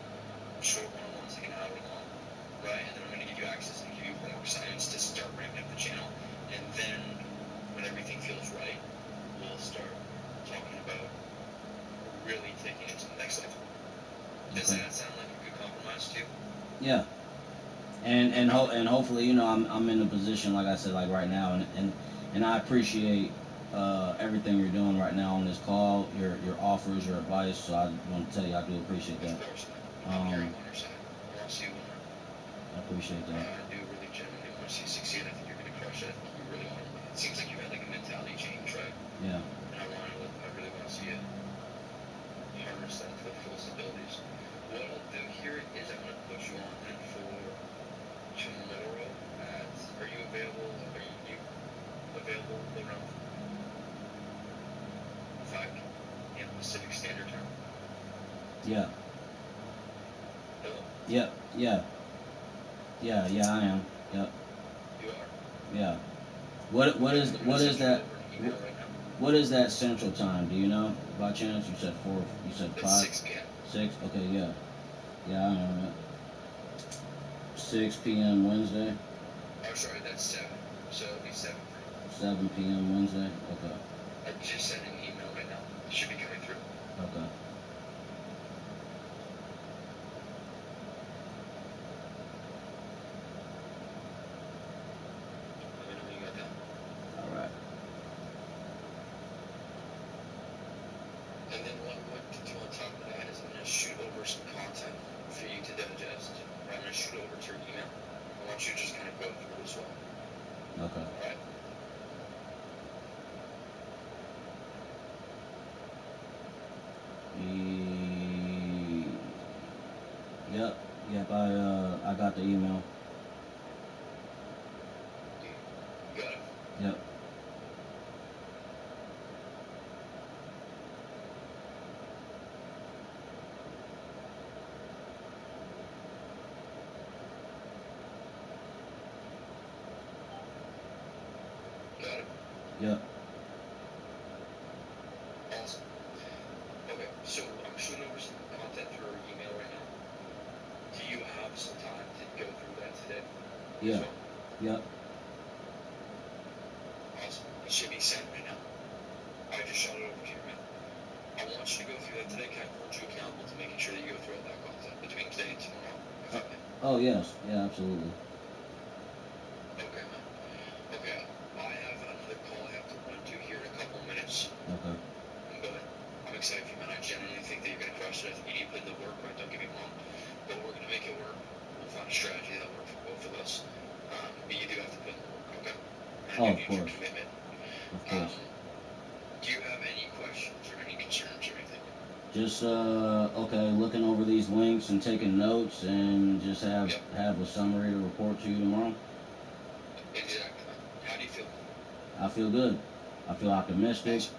short one-on-ones, like an hour long, right? And then I'm going to give you access and give you homework assignments to start ramping up the channel. And then when everything feels right, we'll start talking about really taking it to the next level. Does Okay. that sound like a good compromise to you? Yeah. And hopefully, you know, I'm in a position, like I said, like right now, and I appreciate everything you're doing right now on this call, your offers, your advice. So I want to tell you, I do appreciate that. Of course, man. I'm here on your side. I want to see you win. I appreciate that. I do really genuinely want to see you succeed. I think you're going to crush it. I think you really want to. It seems like you had like a mentality change, right? Yeah. And I really want to see you harness that to the fullest abilities. What I'll do here is I'm going to put you on then for tomorrow at. Are you available? Are you available around 5 p.m. Pacific Standard Time? Yeah. Hello. Yep. Yeah. Yeah. Yeah. I am. Yep. You are. Yeah. What is that? Over an email right now. What is that Central Time? Do you know by chance? You said 4. You said It's 5. 6 p.m. 6. Okay, yeah. Yeah, I know that. 6 p.m. Wednesday. Oh, sorry, that's 7. So it'll be 7 for you. 7 p.m. Wednesday. Okay. I just sent an email right now. It should be coming through. Okay. Let me know when you got that. All right. And then what to do on top of that is I'm going to shoot over some content for you to digest. I'm going to shoot over to your email. I want you to just kind of go through it as well. Okay. All right? Yep. Yep. I got the email. You got it? Yep. Got it? Yep. Awesome. Okay, so I'm shooting over some content through our email right now. Do you have some time to go through that today? Yeah. As well? Yep. Awesome. It should be sent right now. I just shot it over to your mail. I want you to go through that today. Can I hold you accountable to making sure that you go through all that content between today and tomorrow? If I may. Oh yes. Yeah. Absolutely. Okay, man. Okay, I have another call I have to run to here in a couple of minutes. Okay. But I'm excited for you, man. I genuinely think that you're going to crush it. I think you need to put in the work, right? Don't get me wrong. But we're going to make it work. We'll find a strategy that'll work for both of us. But you do have to put in the work, okay? And Oh, you of need your course. commitment. Of course. Do you have any questions or any concerns or anything? Just okay, looking over these links and taking notes, and just have Yep. have a summary to report to you tomorrow. Exactly, man. How do you feel? I feel good. I feel optimistic. Awesome.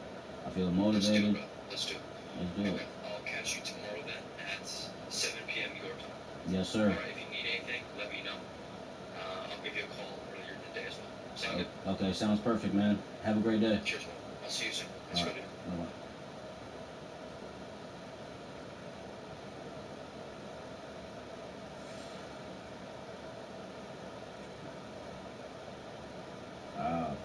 I feel Let's do motivated. it, bro. Let's do it. Let's do it. Okay, I'll catch you tomorrow then at 7 p.m. your time. Yes, sir. All right, if you need anything, let me know. I'll give you a call earlier in the day as well. Sound good? Okay, sounds perfect, man. Have a great day. Cheers, man. I'll see you soon. Let's All go, right. dude. Bye-bye. Wow.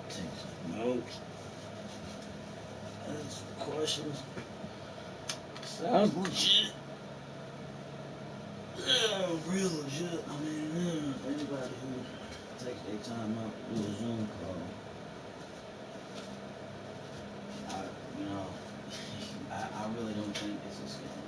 Take some notes. Ask some questions. Sounds legit. Yeah, real legit. I mean, anybody who takes their time out to do a Zoom call, I really don't think it's a scam.